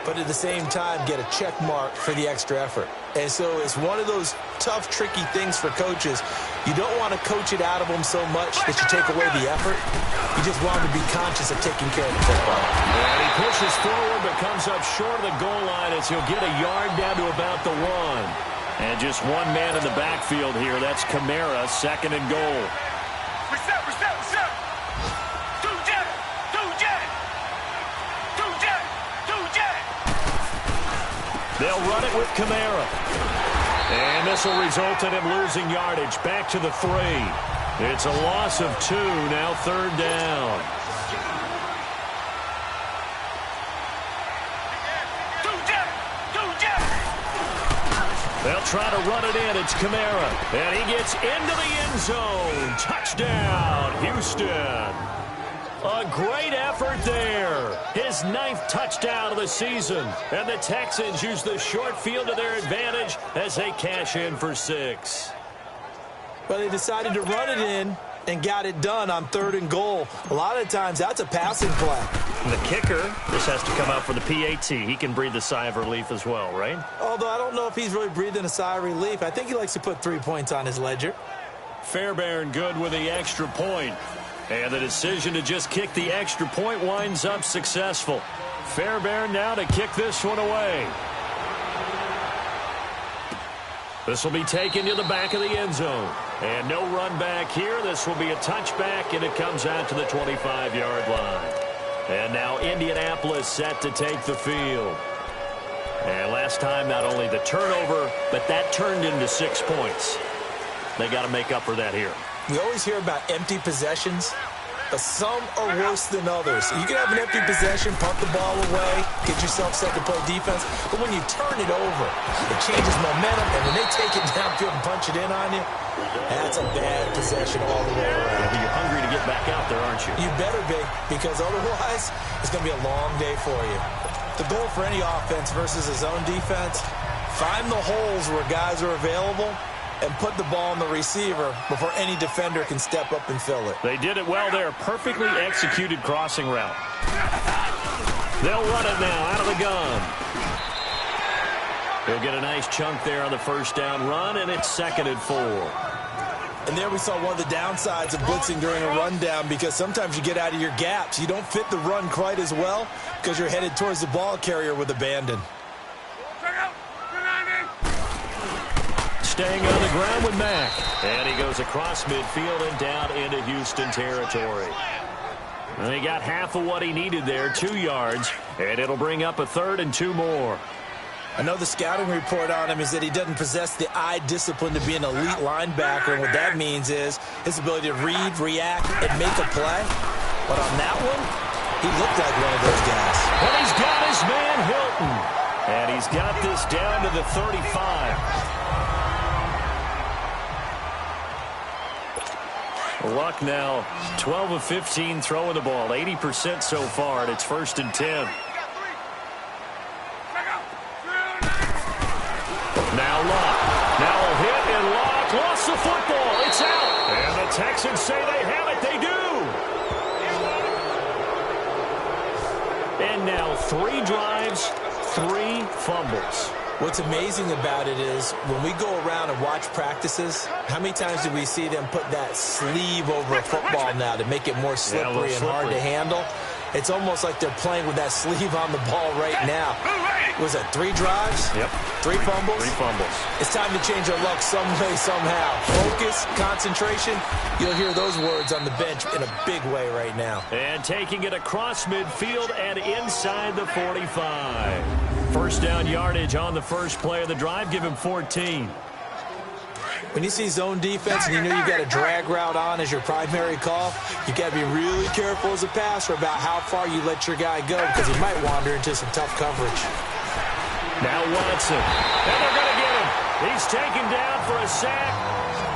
but at the same time get a check mark for the extra effort. And so it's one of those tough, tricky things for coaches. You don't want to coach it out of them so much that you take away the effort. You just want them to be conscious of taking care of the football. And he pushes forward but comes up short of the goal line as he'll get a yard down to about the 1. And just one man in the backfield here. That's Kamara, 2nd and goal. Reset. They'll run it with Kamara. And this will result in him losing yardage. Back to the 3. It's a loss of 2. Now 3rd down. They'll try to run it in. It's Kamara. And he gets into the end zone. Touchdown, Houston. A great effort there. His 9th touchdown of the season. And the Texans use the short field to their advantage as they cash in for 6. Well, they decided to run it in and got it done on 3rd and goal. A lot of times, that's a passing play. And the kicker, this has to come out for the PAT. He can breathe a sigh of relief as well, right? Although I don't know if he's really breathing a sigh of relief. I think he likes to put 3 points on his ledger. Fairbairn good with the extra point. And the decision to just kick the extra point winds up successful. Fairbairn now to kick this one away. This will be taken to the back of the end zone. And no run back here. This will be a touchback, and it comes out to the 25-yard line. And now Indianapolis set to take the field. And last time, not only the turnover, but that turned into 6 points. They got to make up for that here. We always hear about empty possessions, but some are worse than others. You can have an empty possession, punt the ball away, get yourself set to play defense, but when you turn it over, it changes momentum, and when they take it downfield and punch it in on you, that's a bad possession all the way around. You're hungry to get back out there, aren't you? You better be, because otherwise, it's going to be a long day for you. The goal for any offense versus a zone defense, find the holes where guys are available and put the ball on the receiver before any defender can step up and fill it. They did it well there. Perfectly executed crossing route. They'll run it now out of the gun. He'll get a nice chunk there on the first down run, and it's 2nd and 4. And there we saw one of the downsides of blitzing during a rundown, because sometimes you get out of your gaps. You don't fit the run quite as well because you're headed towards the ball carrier with abandon. Staying on the ground with Mack. And he goes across midfield and down into Houston territory. And he got half of what he needed there, 2 yards. And it'll bring up a 3rd and 2 more. I know the scouting report on him is that he doesn't possess the eye discipline to be an elite linebacker, and what that means is his ability to read, react, and make a play. But on that one, he looked like one of those guys. And he's got his man Hilton. And he's got this down to the 35. Luck now, 12 of 15 throwing the ball, 80% so far, and it's 1st and 10. Now Luck. Now a hit, and Luck lost the football. It's out. And the Texans say they have it. They do. And now 3 drives, 3 fumbles. What's amazing about it is when we go around and watch practices, how many times do we see them put that sleeve over a football now to make it more slippery and hard to handle? It's almost like they're playing with that sleeve on the ball right now. Was it 3 drives? Yep. 3 fumbles? 3 fumbles. It's time to change our luck some way, somehow. Focus, concentration. You'll hear those words on the bench in a big way right now. And taking it across midfield and inside the 45. First down yardage on the first play of the drive. Give him 14. When you see zone defense and you know you've got a drag route on as your primary call, you got to be really careful as a passer about how far you let your guy go because he might wander into some tough coverage. Now Watson. And they're going to get him. He's taken down for a sack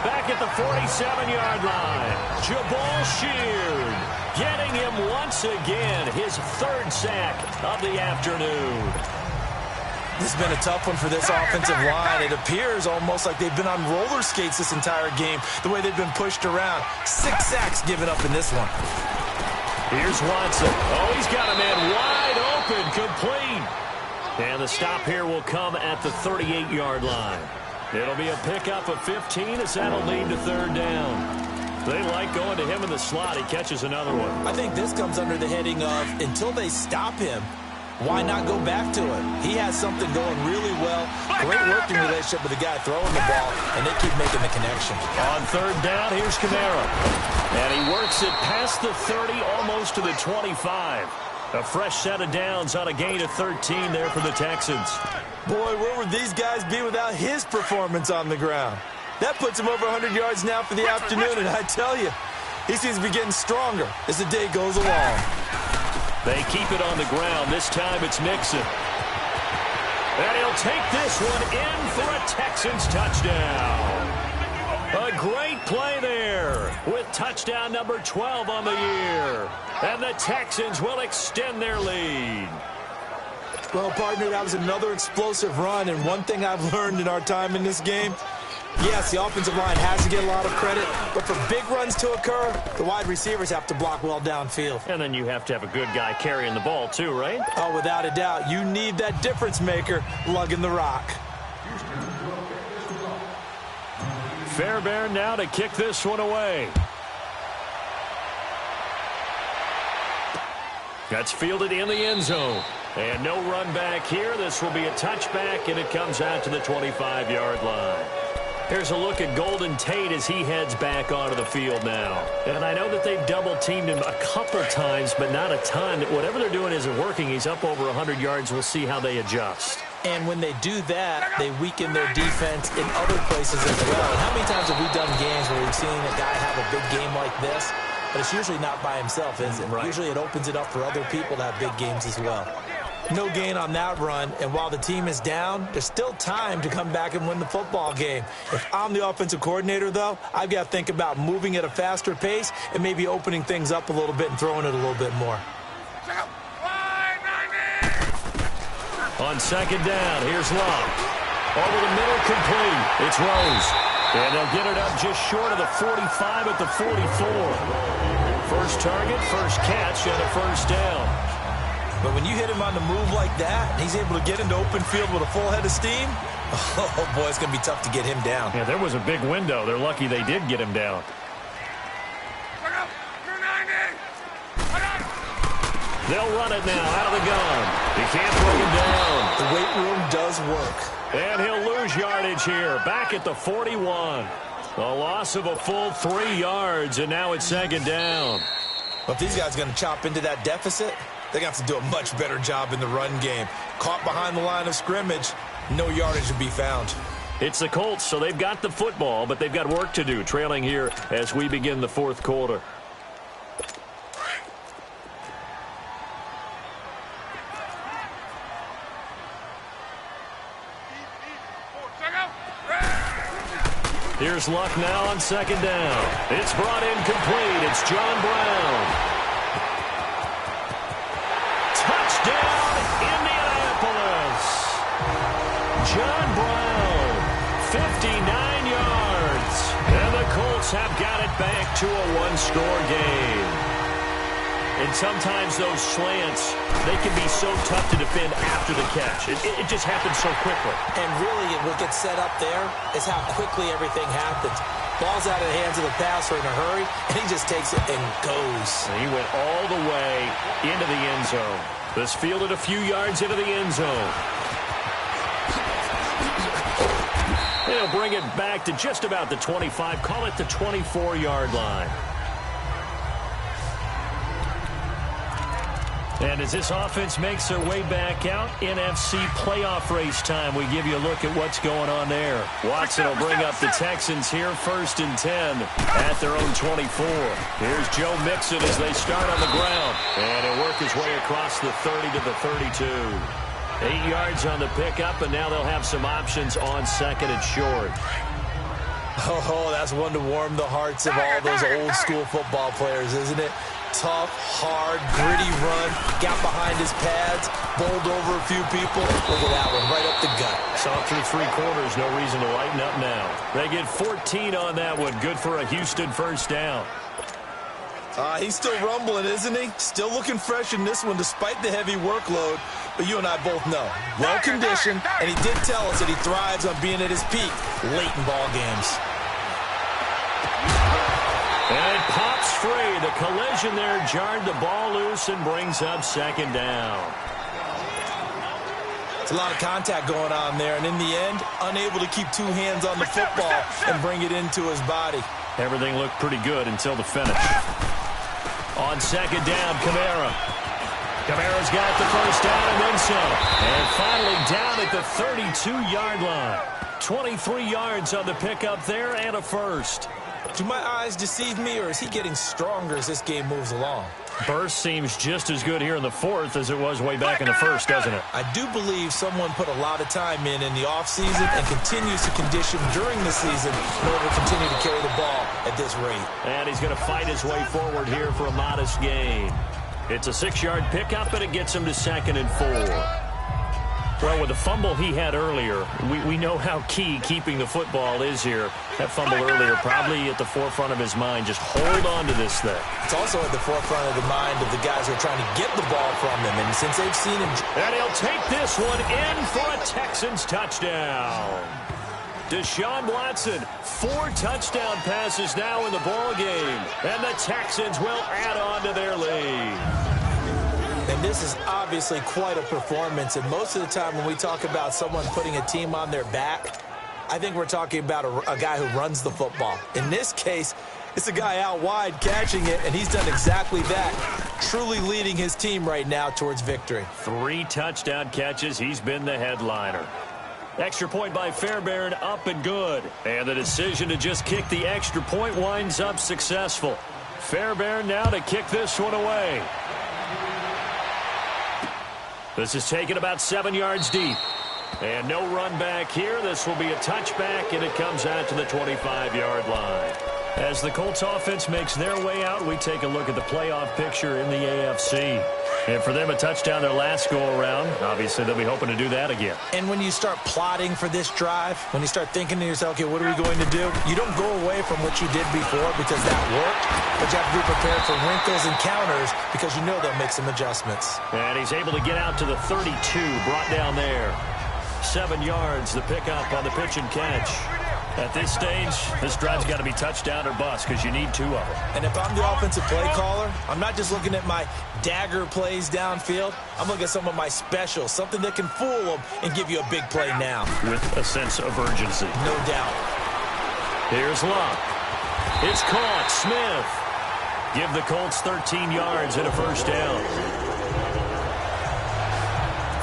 back at the 47-yard line. Jabal Sheard getting him once again, his 3rd sack of the afternoon. This has been a tough one for this offensive line. It appears almost like they've been on roller skates this entire game, the way they've been pushed around. 6 sacks given up in this one. Here's Watson. Oh, he's got a man wide open, complete. And the stop here will come at the 38-yard line. It'll be a pickup of 15 as that'll lead to 3rd down. They like going to him in the slot. He catches another one. I think this comes under the heading of until they stop him, why not go back to it? He has something going really well. Great working relationship with the guy throwing the ball, and they keep making the connection. On 3rd down, here's Kamara. And he works it past the 30, almost to the 25. A fresh set of downs on a gain of 13 there for the Texans. Boy, where would these guys be without his performance on the ground? That puts him over 100 yards now for the afternoon, and I tell you, he seems to be getting stronger as the day goes along. They keep it on the ground. This time it's Nixon. And he'll take this one in for a Texans touchdown. A great play there with touchdown number 12 on the year. And the Texans will extend their lead. Well, partner, that was another explosive run, and one thing I've learned in our time in this game, yes, the offensive line has to get a lot of credit, but for big runs to occur, the wide receivers have to block well downfield. And then you have to have a good guy carrying the ball too, right? Oh, without a doubt. You need that difference maker lugging the rock. Fairbairn now to kick this one away. That's fielded in the end zone. And no run back here. This will be a touchback, and it comes out to the 25-yard line. Here's a look at Golden Tate as he heads back onto the field now. And I know that they've double-teamed him a couple times, but not a ton. Whatever they're doing isn't working. He's up over 100 yards. We'll see how they adjust. And when they do that, they weaken their defense in other places as well. And how many times have we done games where we've seen a guy have a big game like this? But it's usually not by himself, is it? Right. Usually it opens it up for other people to have big games as well. No gain on that run, and while the team is down, there's still time to come back and win the football game. If I'm the offensive coordinator, though, I've got to think about moving at a faster pace and maybe opening things up a little bit and throwing it a little bit more. On 2nd down, here's Love. Over the middle, complete. It's Rose. And they'll get it up just short of the 45 at the 44. First target, first catch, and a first down. But when you hit him on the move like that, and he's able to get into open field with a full head of steam, oh, boy, it's going to be tough to get him down. Yeah, there was a big window. They're lucky they did get him down. They'll run it now out of the gun. He can't bring him down. The weight room does work. And he'll lose yardage here, back at the 41. A loss of a full 3 yards, and now it's 2nd down. Well, if these guys are going to chop into that deficit, they're going to have to do a much better job in the run game. Caught behind the line of scrimmage, No yardage to be found. It's the Colts, so they've got the football, but they've got work to do, trailing here as we begin the fourth quarter. Here's Luck now on second down. It's brought in complete. It's John Brown. Touchdown, Indianapolis. John Brown, 59 yards. And the Colts have got it back to a one-score game. And sometimes those slants, they can be so tough to defend after the catch. It just happens so quickly. And really, what gets set up there is how quickly everything happens. Ball's out of the hands of the passer in a hurry, and he just takes it and goes. And he went all the way into the end zone. This fielded a few yards into the end zone. He'll bring it back to just about the 25, call it the 24-yard line. And as this offense makes their way back out, NFC playoff race time, we give you a look at what's going on there. Watson will bring up the Texans here, 1st and 10 at their own 24. Here's Joe Mixon as they start on the ground. And he'll work his way across the 30 to the 32. 8 yards on the pickup, and now they'll have some options on second and short. Oh, that's one to warm the hearts of all those old-school football players, isn't it? Tough, hard, gritty run, got behind his pads, bowled over a few people. Look at that one, right up the gut. Saw through 3 quarters, no reason to lighten up now. They get 14 on that one, good for a Houston first down. He's still rumbling, isn't he? Still looking fresh in this one despite the heavy workload. But you and I both know, well-conditioned, and he did tell us that he thrives on being at his peak late in ball games. And it pops free. The collision there jarred the ball loose and brings up second down. It's a lot of contact going on there, and in the end, unable to keep 2 hands on the football and bring it into his body. Everything looked pretty good until the finish. On second down, Kamara. Kamara's got the first down and then some. And finally down at the 32-yard line. 23 yards on the pickup there and a first. Do my eyes deceive me, or is he getting stronger as this game moves along? Burst seems just as good here in the fourth as it was way back in the first, doesn't it? I do believe someone put a lot of time in the offseason and continues to condition during the season in order to continue to carry the ball at this rate. And he's going to fight his way forward here for a modest gain. It's a 6-yard pickup, and it gets him to 2nd and 4. Well, with the fumble he had earlier, we know how key keeping the football is here. That fumble earlier probably at the forefront of his mind. Just hold on to this thing. It's also at the forefront of the mind of the guys who are trying to get the ball from him. And since they've seen him... And he'll take this one in for a Texans touchdown. Deshaun Watson, 4 touchdown passes now in the ball game. And the Texans will add on to their lead. And this is obviously quite a performance. And most of the time when we talk about someone putting a team on their back, I think we're talking about a guy who runs the football. In this case, it's a guy out wide catching it, and he's done exactly that, truly leading his team right now towards victory. 3 touchdown catches. He's been the headliner. Extra point by Fairbairn, up and good. And the decision to just kick the extra point winds up successful. Fairbairn now to kick this one away. This is taken about 7 yards deep. And no run back here. This will be a touchback, and it comes out to the 25-yard line. As the Colts offense makes their way out, we take a look at the playoff picture in the AFC. And for them, a touchdown their last go-around. Obviously, they'll be hoping to do that again. And when you start plotting for this drive, when you start thinking to yourself, okay, what are we going to do? You don't go away from what you did before because that worked, but you have to be prepared for wrinkles and counters because you know they'll make some adjustments. And he's able to get out to the 32, brought down there. 7 yards, the pickup on the pitch and catch. At this stage, this drive's got to be touchdown or bust because you need 2 of them. And if I'm the offensive play caller, I'm not just looking at my dagger plays downfield. I'm looking at some of my specials, something that can fool them and give you a big play now. With a sense of urgency. No doubt. Here's Luck. It's caught. Smith. Give the Colts 13 yards and a first down.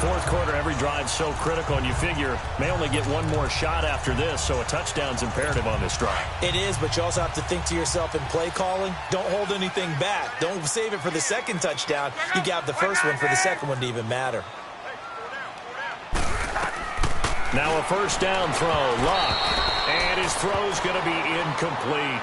fourth quarter, every drive's so critical, and you figure may only get one more shot after this, so a touchdown's imperative on this drive. It is, but you also have to think to yourself in play calling, don't hold anything back. Don't save it for the second touchdown. You got the first one for the second one to even matter. Now a first down throw, Luck, and his throw's going to be incomplete.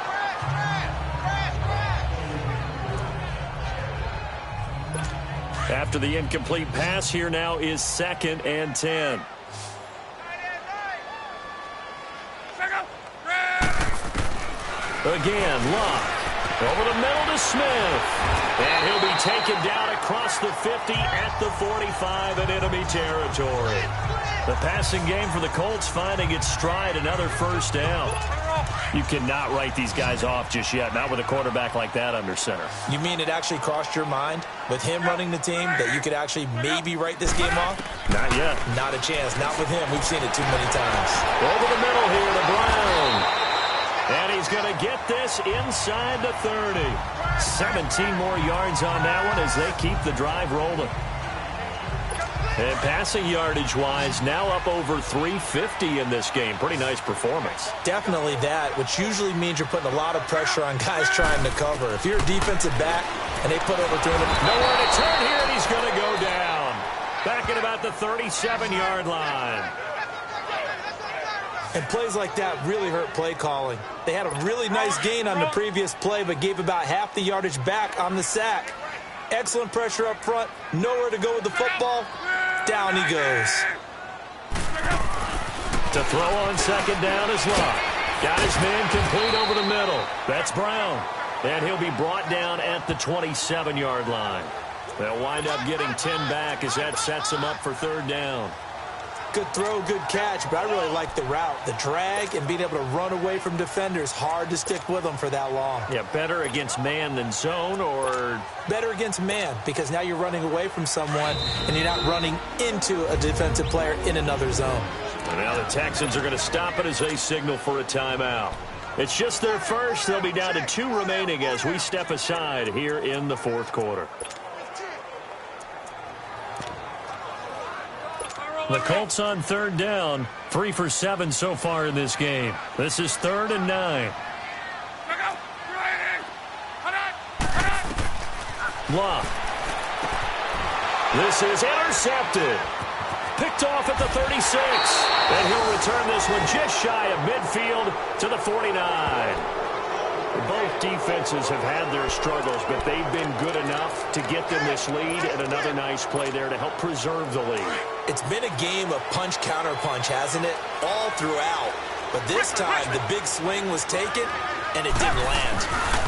After the incomplete pass, here now is 2nd and 10. Again, Luck. Over the middle to Smith. And he'll be taken down across the 50 at the 45 in enemy territory. The passing game for the Colts finding its stride, another first down. You cannot write these guys off just yet, not with a quarterback like that under center. You mean it actually crossed your mind with him running the team that you could actually maybe write this game off? Not yet. Not a chance. Not with him. We've seen it too many times. Over the middle here to Brown. And he's going to get this inside the 30. 17 more yards on that one as they keep the drive rolling. And passing yardage-wise, now up over 350 in this game. Pretty nice performance. Definitely that, which usually means you're putting a lot of pressure on guys trying to cover. If you're a defensive back and they put over 200... Nowhere to turn here, and he's going to go down. Back at about the 37-yard line. And plays like that really hurt play calling. They had a really nice gain on the previous play, but gave about half the yardage back on the sack. Excellent pressure up front. Nowhere to go with the football. Down he goes. To throw on second down is Luck. Got his man complete over the middle. That's Brown. And he'll be brought down at the 27-yard line. They'll wind up getting 10 back as that sets him up for third down. Good throw, good catch, but I really like the route. The drag and being able to run away from defenders. Hard to stick with them for that long. Yeah, better against man than zone, or... Better against man, because now you're running away from someone and you're not running into a defensive player in another zone. And now the Texans are going to stop it as they signal for a timeout. It's just their first. They'll be down to 2 remaining as we step aside here in the fourth quarter. The Colts on third down, 3 for 7 so far in this game. This is 3rd and 9. Luck. This is intercepted. Picked off at the 36. And he'll return this one just shy of midfield to the 49. Both defenses have had their struggles, but they've been good enough to get them this lead, and another nice play there to help preserve the lead. It's been a game of punch-counter-punch, hasn't it? All throughout. But this time, the big swing was taken, and it didn't land.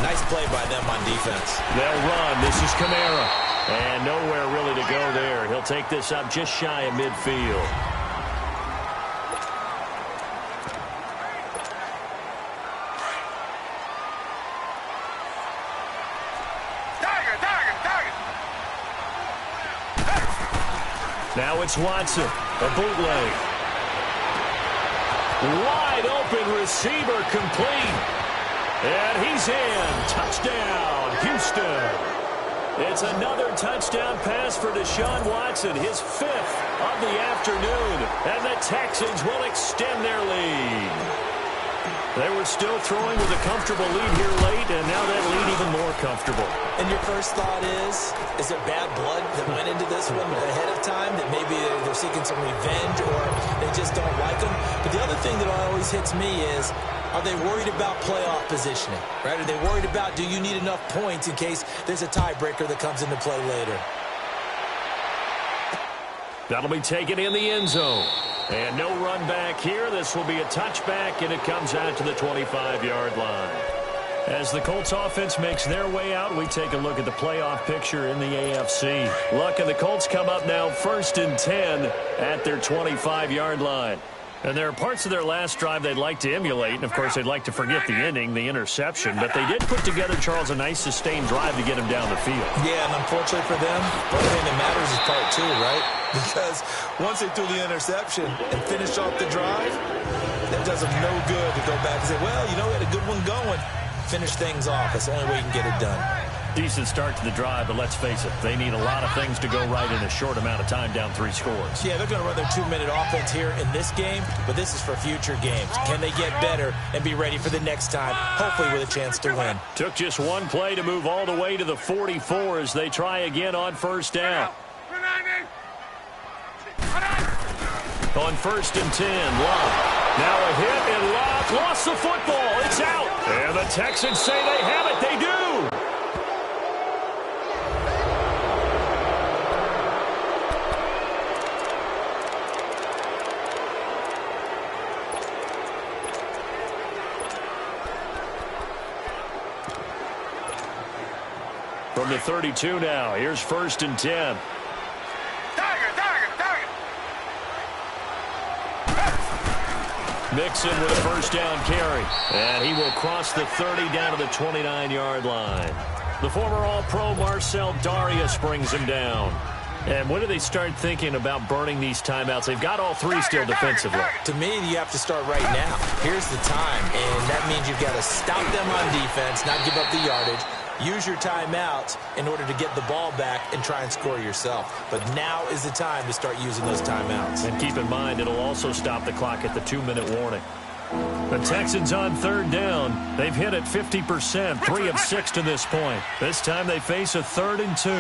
Nice play by them on defense. They'll run. This is Kamara. And nowhere really to go there. He'll take this up just shy of midfield. Now it's Watson, a bootleg. Wide open receiver complete. And he's in. Touchdown, Houston. It's another touchdown pass for Deshaun Watson, his 5th of the afternoon. And the Texans will extend their lead. They were still throwing with a comfortable lead here late, and now that lead even more comfortable. And your first thought is it bad blood that went into this one ahead of time, that maybe they're seeking some revenge or they just don't like them? But the other thing that always hits me is, are they worried about playoff positioning? Right? Are they worried about, do you need enough points in case there's a tiebreaker that comes into play later? That'll be taken in the end zone. And no run back here. This will be a touchback, and it comes out to the 25-yard line. As the Colts offense makes their way out, we take a look at the playoff picture in the AFC. Luck and the Colts come up now 1st and 10 at their 25-yard line. And there are parts of their last drive they'd like to emulate, and of course they'd like to forget the ending, the interception, but they did put together, Charles, a nice sustained drive to get him down the field. Yeah, and unfortunately for them, the only thing that matters is part 2, right? Because once they threw the interception and finished off the drive, that does them no good to go back and say, well, you know, we had a good one going. Finish things off. That's the only way you can get it done. Decent start to the drive, but let's face it, they need a lot of things to go right in a short amount of time down 3 scores. Yeah, they're going to run their 2-minute offense here in this game, but this is for future games. Can they get better and be ready for the next time, hopefully with a chance to win? Took just one play to move all the way to the 44 as they try again on first down. On 1st and 10, Locke. Now a hit, and Locke lost the football. It's out. And the Texans say they have it. They do. From the 32 now, here's 1st and 10. Mixon with a first down carry. And he will cross the 30 down to the 29-yard line. The former All-Pro Marcel Darius brings him down. And when do they start thinking about burning these timeouts? They've got all 3 still defensively. To me, you have to start right now. Here's the time, and that means you've got to stop them on defense, not give up the yardage. Use your timeouts in order to get the ball back and try and score yourself. But now is the time to start using those timeouts. And keep in mind, it'll also stop the clock at the 2-minute warning. The Texans on 3rd down. They've hit it 50%, 3 of 6 to this point. This time they face a 3rd and 2.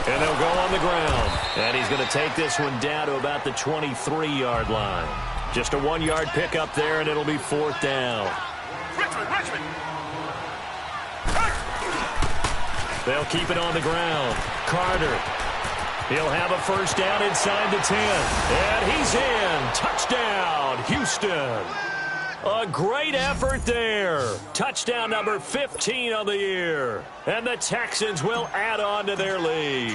And they'll go on the ground. And he's going to take this one down to about the 23-yard line. Just a 1-yard pickup there, and it'll be 4th down. Richmond. They'll keep it on the ground. Carter. He'll have a first down inside the 10. And he's in. Touchdown, Houston. A great effort there. Touchdown number 15 on the year. And the Texans will add on to their lead.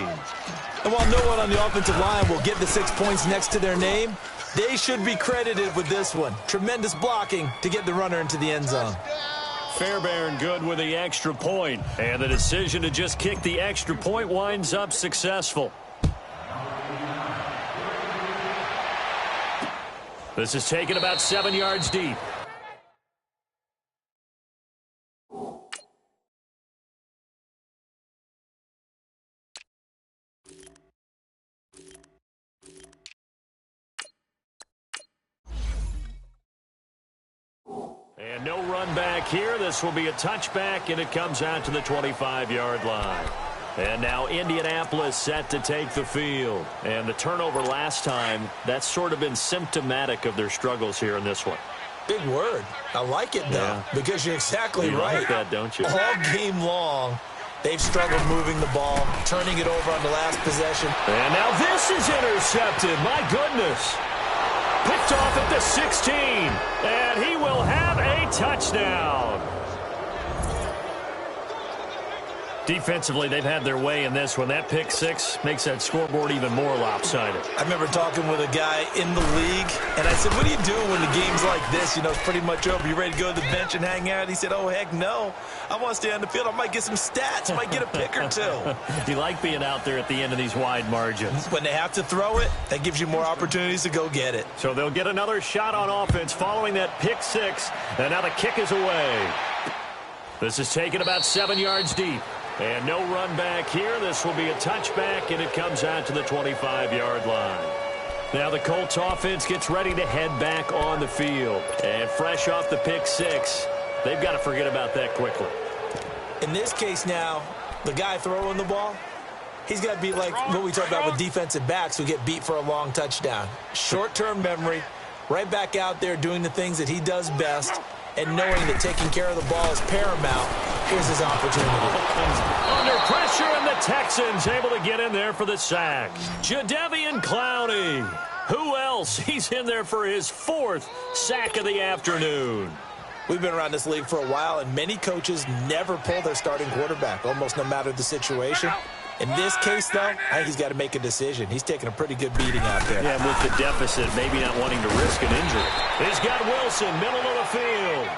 And while no one on the offensive line will get the 6 points next to their name, they should be credited with this one. Tremendous blocking to get the runner into the end zone. Fairbairn good with the extra point. And the decision to just kick the extra point winds up successful. This is taken about 7 yards deep. And no run back here. This will be a touchback, and it comes out to the 25-yard line. And now Indianapolis set to take the field. And the turnover last time, that's sort of been symptomatic of their struggles here in this one. Big word. I like it, though, because you're exactly right. Like that, don't you? All game long, they've struggled moving the ball, turning it over on the last possession. And now this is intercepted. My goodness. Picked off at the 16. And he will have a touchdown. Defensively, they've had their way in this one. That pick 6 makes that scoreboard even more lopsided. I remember talking with a guy in the league, and I said, what do you do when the game's like this? You know, it's pretty much over. You ready to go to the bench and hang out? He said, oh, heck no. I want to stay on the field. I might get some stats. I might get a pick or 2. You like being out there at the end of these wide margins. When they have to throw it, that gives you more opportunities to go get it. So they'll get another shot on offense following that pick 6, and now the kick is away. This is taken about 7 yards deep. And no run back here. This will be a touchback, and it comes out to the 25-yard line. Now the Colts offense gets ready to head back on the field. And fresh off the pick 6, they've got to forget about that quickly. In this case now, the guy throwing the ball, he's got to be like what we talked about with defensive backs who get beat for a long touchdown. Short-term memory, right back out there doing the things that he does best, and knowing that taking care of the ball is paramount. Here's his opportunity. Under pressure, and the Texans able to get in there for the sack. Jadeveon Clowney. Who else? He's in there for his 4th sack of the afternoon. We've been around this league for a while, and many coaches never pull their starting quarterback, almost no matter the situation. In this case, though, I think he's got to make a decision. He's taking a pretty good beating out there. Yeah, with the deficit, maybe not wanting to risk an injury. He's got Wilson, middle of the field.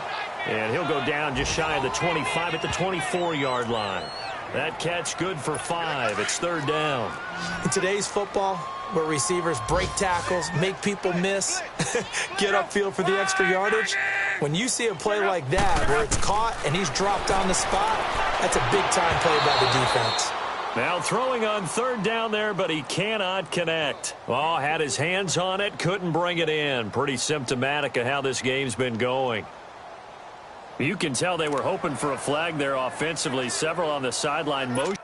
And he'll go down just shy of the 25 at the 24-yard line. That catch good for 5. It's 3rd down. In today's football, where receivers break tackles, make people miss, get upfield for the extra yardage, When you see a play like that where it's caught and he's dropped on the spot, that's a big-time play by the defense. Now throwing on third down there, but he cannot connect. Oh, had his hands on it, couldn't bring it in. Pretty symptomatic of how this game's been going. You can tell they were hoping for a flag there offensively. Several on the sideline motion.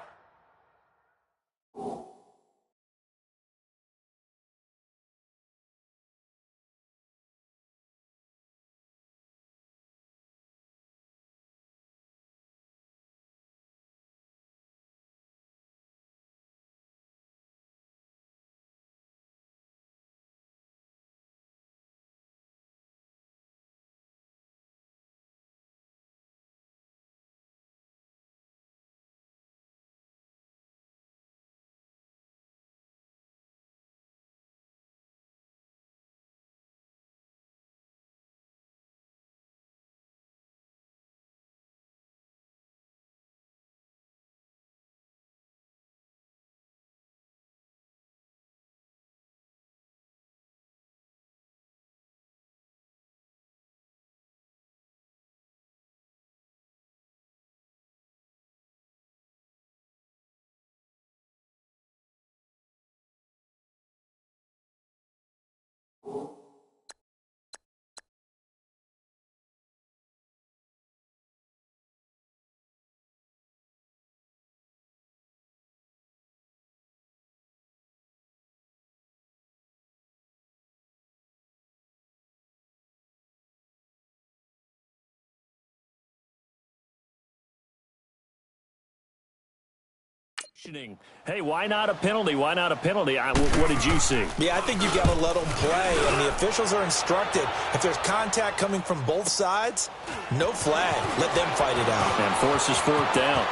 Hey, why not a penalty? Why not a penalty? What did you see? Yeah, I think you've got to let them play, and the officials are instructed. If there's contact coming from both sides, no flag. Let them fight it out. And forces fourth down.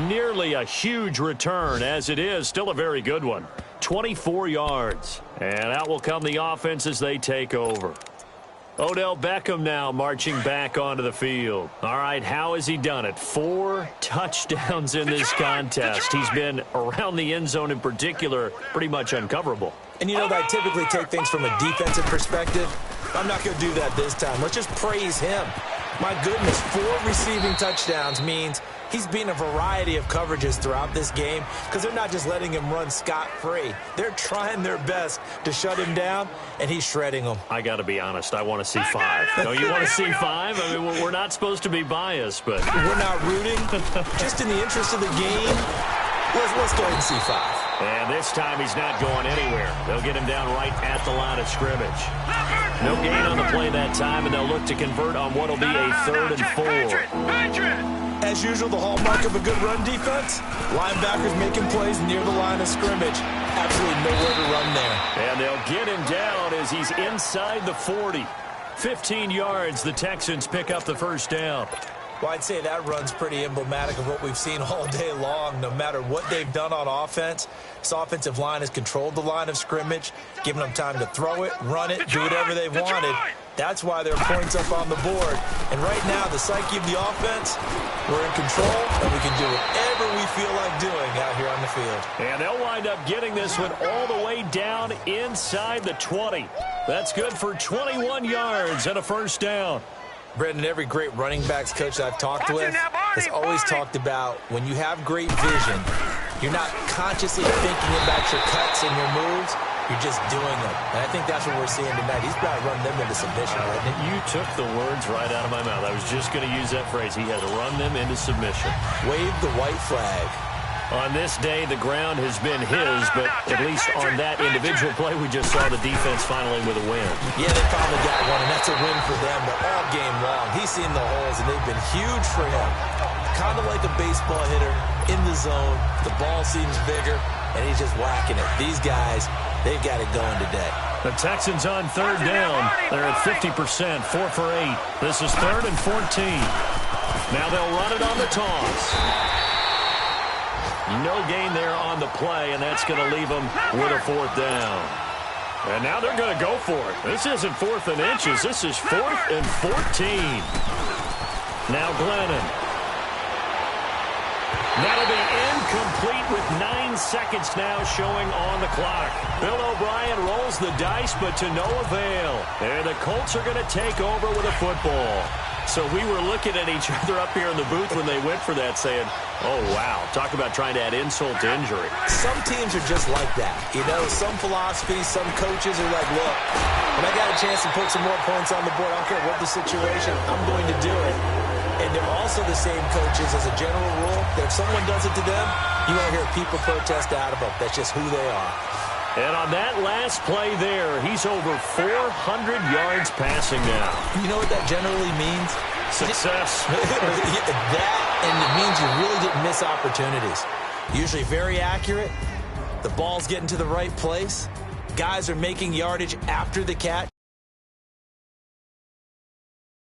Nearly a huge return, as it is. Still a very good one. 24 yards. And out will come the offense as they take over. Odell Beckham now marching back onto the field. All right, how has he done it? 4 touchdowns in this contest. He's been around the end zone in particular, pretty much uncoverable. And you know that I typically take things from a defensive perspective. I'm not going to do that this time. Let's just praise him. My goodness, 4 receiving touchdowns means he's been a variety of coverages throughout this game because they're not just letting him run scot-free. They're trying their best to shut him down, and he's shredding them. I got to be honest, I want to see 5. Don't you want to see 5? I mean, we're not supposed to be biased, but... We're not rooting. Just in the interest of the game, let's go ahead and see 5. And this time he's not going anywhere. They'll get him down right at the line of scrimmage. No gain on the play that time, and they'll look to convert on what will be a 3rd and 4. As usual, the hallmark of a good run defense, linebackers making plays near the line of scrimmage. Absolutely nowhere to run there. And they'll get him down as he's inside the 40. 15 yards, the Texans pick up the first down. Well, I'd say that run's pretty emblematic of what we've seen all day long. No matter what they've done on offense, this offensive line has controlled the line of scrimmage, giving them time to throw it, run it, do whatever they've wanted. That's why there are points up on the board. And right now, the psyche of the offense, we're in control, and we can do whatever we feel like doing out here on the field. And they'll wind up getting this one all the way down inside the 20. That's good for 21 yards and a first down. Brendan, every great running backs coach that I've talked with has always talked about when you have great vision, you're not consciously thinking about your cuts and your moves, you're just doing them. And I think that's what we're seeing tonight. He's about to run them into submission, right? You took the words right out of my mouth. I was just going to use that phrase. He has run them into submission. Wave the white flag. On this day, the ground has been his, but at least on that individual play, we just saw the defense finally with a win. Yeah, they finally got one, and that's a win for them, but all game long, he's seen the holes, and they've been huge for him. Kind of like a baseball hitter in the zone. The ball seems bigger, and he's just whacking it. These guys, they've got it going today. The Texans on 3rd down. They're at 50%, 4 for 8. This is 3rd and 14. Now they'll run it on the toss. No gain there on the play, and that's going to leave them with a 4th down. And now they're going to go for it. This isn't 4th and inches. This is 4th and 14. Now Glennon. That'll be incomplete with 9 seconds now showing on the clock. Bill O'Brien rolls the dice, but to no avail. And the Colts are going to take over with a football. So we were looking at each other up here in the booth when they went for that, saying, oh, wow, talk about trying to add insult to injury. Some teams are just like that. You know, some philosophies, some coaches are like, look, when I got a chance to put some more points on the board, I don't care what the situation, I'm going to do it. And they're also the same coaches as a general rule that if someone does it to them, you won't hear people protest out of them. That's just who they are. And on that last play there, he's over 400 yards passing now. You know what that generally means? Success. That, and it means you really didn't miss opportunities. Usually very accurate. The ball's getting to the right place. Guys are making yardage after the catch.